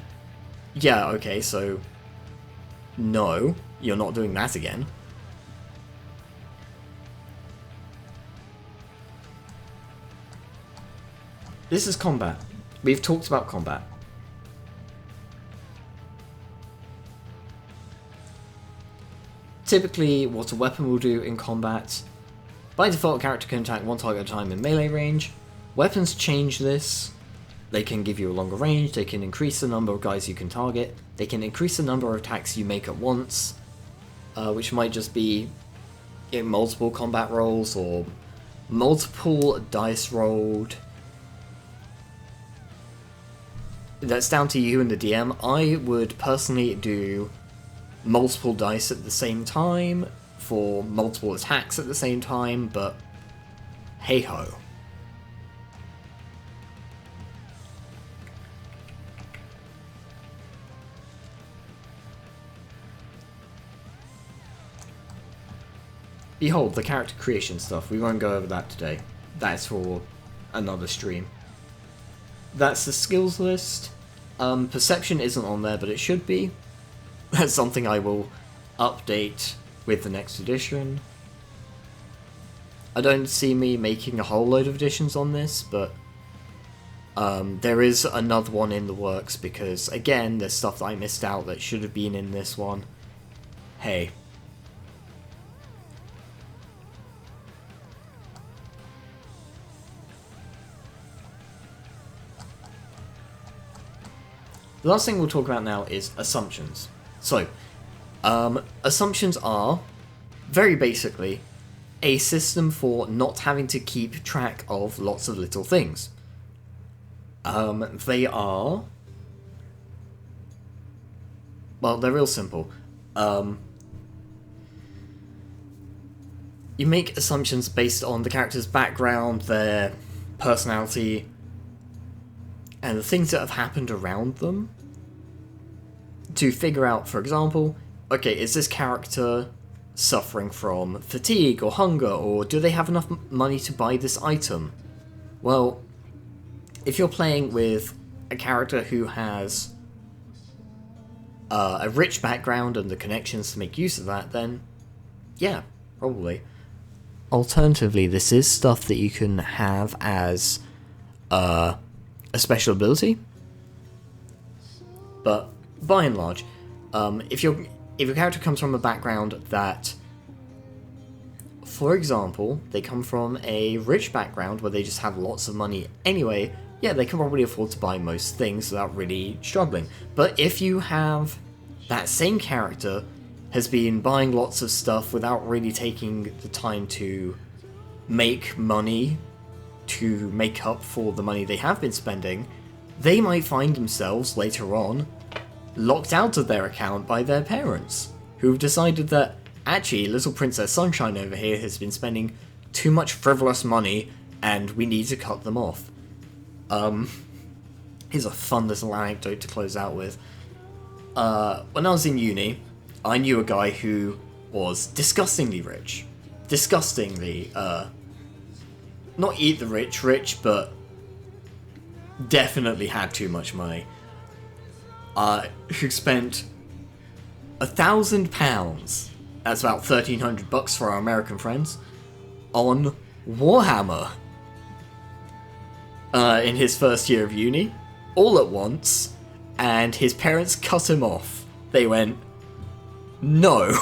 yeah, okay, so no, you're not doing that again. This is combat. We've talked about combat. Typically, what a weapon will do in combat, by default, a character can attack one target at a time in melee range. Weapons change this. They can give you a longer range, they can increase the number of guys you can target, they can increase the number of attacks you make at once, which might just be in multiple combat rolls or multiple dice rolled. That's down to you and the DM. I would personally do multiple dice at the same time for multiple attacks at the same time, but hey ho. Behold, the character creation stuff. We won't go over that today. That's for another stream. That's the skills list. Perception isn't on there, but it should be. That's something I will update with the next edition. I don't see me making a whole load of additions on this, but there is another one in the works because, again, there's stuff that I missed out that should have been in this one. Hey. The last thing we'll talk about now is assumptions. So, assumptions are, very basically, a system for not having to keep track of lots of little things. They are... well, they're real simple. You make assumptions based on the character's background, their personality, and the things that have happened around them, to figure out, for example, okay, is this character suffering from fatigue or hunger, or do they have enough money to buy this item? Well, if you're playing with a character who has a rich background and the connections to make use of that, then yeah, probably. Alternatively, this is stuff that you can have as a special ability, but by and large, if your character comes from a background that, for example, they come from a rich background where they just have lots of money anyway, yeah, they can probably afford to buy most things without really struggling. But if you have that same character has been buying lots of stuff without really taking the time to make money to make up for the money they have been spending, they might find themselves later on locked out of their account by their parents, who've decided that actually Little Princess Sunshine over here has been spending too much frivolous money and we need to cut them off. Here's a fun little anecdote to close out with. When I was in uni, I knew a guy who was disgustingly rich. Disgustingly, not eat the rich, but definitely had too much money. Who spent £1,000, that's about $1,300 for our American friends, on Warhammer. In his first year of uni, all at once, and his parents cut him off. They went, "No,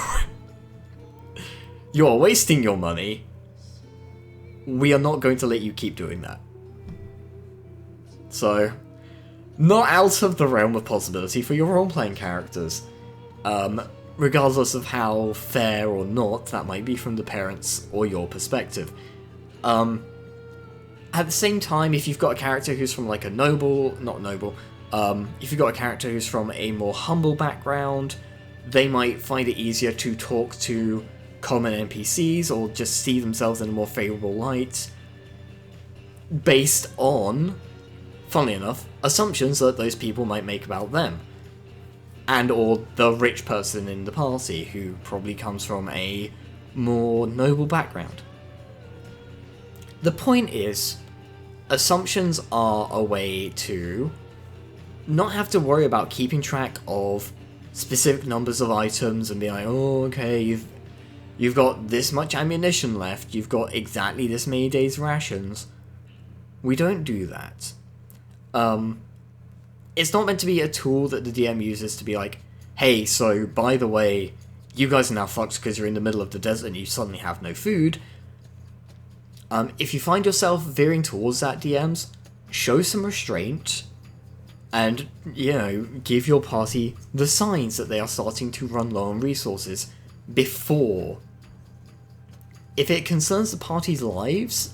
you are wasting your money. We are not going to let you keep doing that." So, not out of the realm of possibility for your role-playing characters. Regardless of how fair or not that might be from the parents or your perspective. At the same time, if you've got a character who's from like a if you've got a character who's from a more humble background, they might find it easier to talk to common NPCs or just see themselves in a more favourable light based on, funnily enough, assumptions that those people might make about them. And or the rich person in the party who probably comes from a more noble background. The point is, assumptions are a way to not have to worry about keeping track of specific numbers of items and be like, oh, okay, you've got this much ammunition left, you've got exactly this many days' rations. We don't do that. It's not meant to be a tool that the DM uses to be like, hey, so by the way, you guys are now fucked because you're in the middle of the desert and you suddenly have no food. If you find yourself veering towards that, DMs, show some restraint and, give your party the signs that they are starting to run low on resources before. If it concerns the party's lives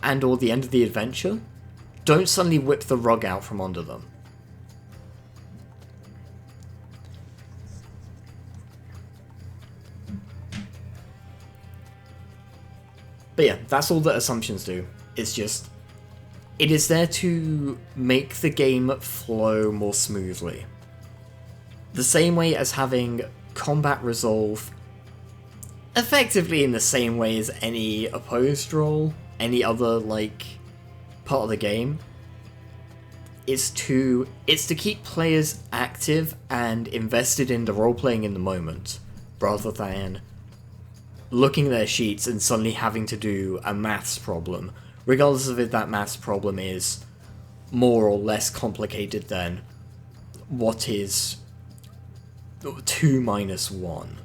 and or the end of the adventure, don't suddenly whip the rug out from under them. But yeah, that's all that assumptions do. It's just, it is there to make the game flow more smoothly. The same way as having combat resolve effectively in the same way as any opposed role, any other, part of the game. It's to keep players active and invested in the role-playing in the moment, rather than looking at their sheets and suddenly having to do a maths problem, regardless of if that maths problem is more or less complicated than what is 2 minus 1.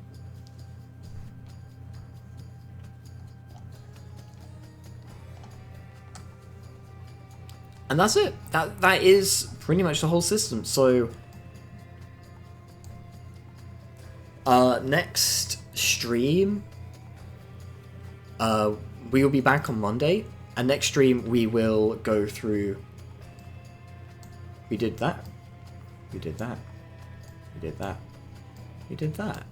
And that's it. That is pretty much the whole system. So, next stream, we will be back on Monday, and next stream we will go through. We did that. We did that. We did that. We did that.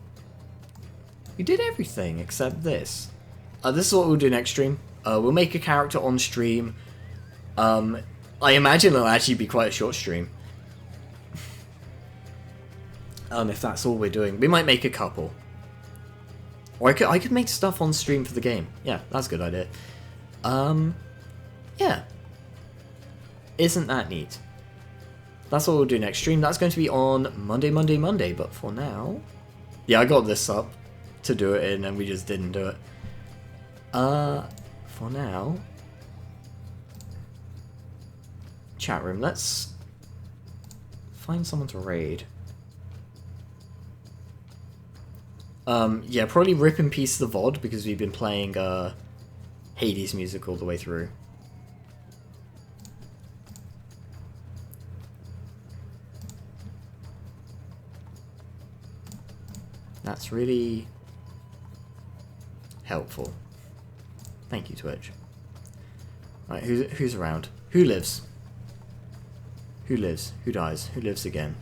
We did everything except this. This is what we'll do next stream. We'll make a character on stream. I imagine it'll actually be quite a short stream. If that's all we're doing. We might make a couple. Or I could make stuff on stream for the game. Yeah, that's a good idea. Yeah. Isn't that neat? that's what we'll do next stream. That's going to be on Monday, but for now... Yeah, I got this up to do it in, and we just didn't do it. For now... Chat room, let's find someone to raid. Yeah, probably rip in peace the VOD, because we've been playing Hades music all the way through. That's really helpful. Thank you, Twitch. Right, who's around? Who lives? Who lives? Who dies? Who lives again?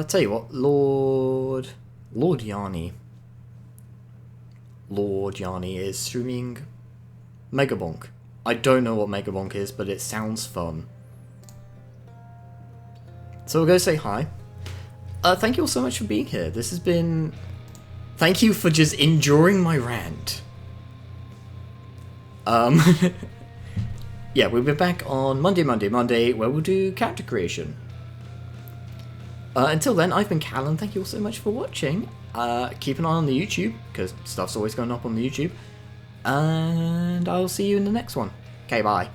Tell you what, Lord Yanni is streaming Megabonk. I don't know what Megabonk is, but it sounds fun. So we'll go say hi. Thank you all so much for being here. This has been... Thank you for just enduring my rant. Yeah, we'll be back on Monday, where we'll do character creation. Until then, I've been Callan. Thank you all so much for watching. Keep an eye on the YouTube, because stuff's always going up on the YouTube. And I'll see you in the next one. Okay, bye.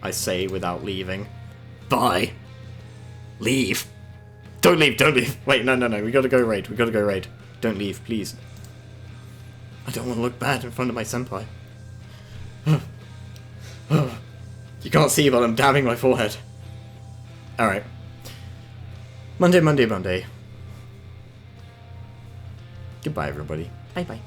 I say without leaving. Bye. Leave. Don't leave, don't leave. Wait, no, we gotta go raid. Don't leave, please. I don't want to look bad in front of my senpai. You can't see, but I'm dabbing my forehead. Alright. Monday. Goodbye, everybody. Bye-bye.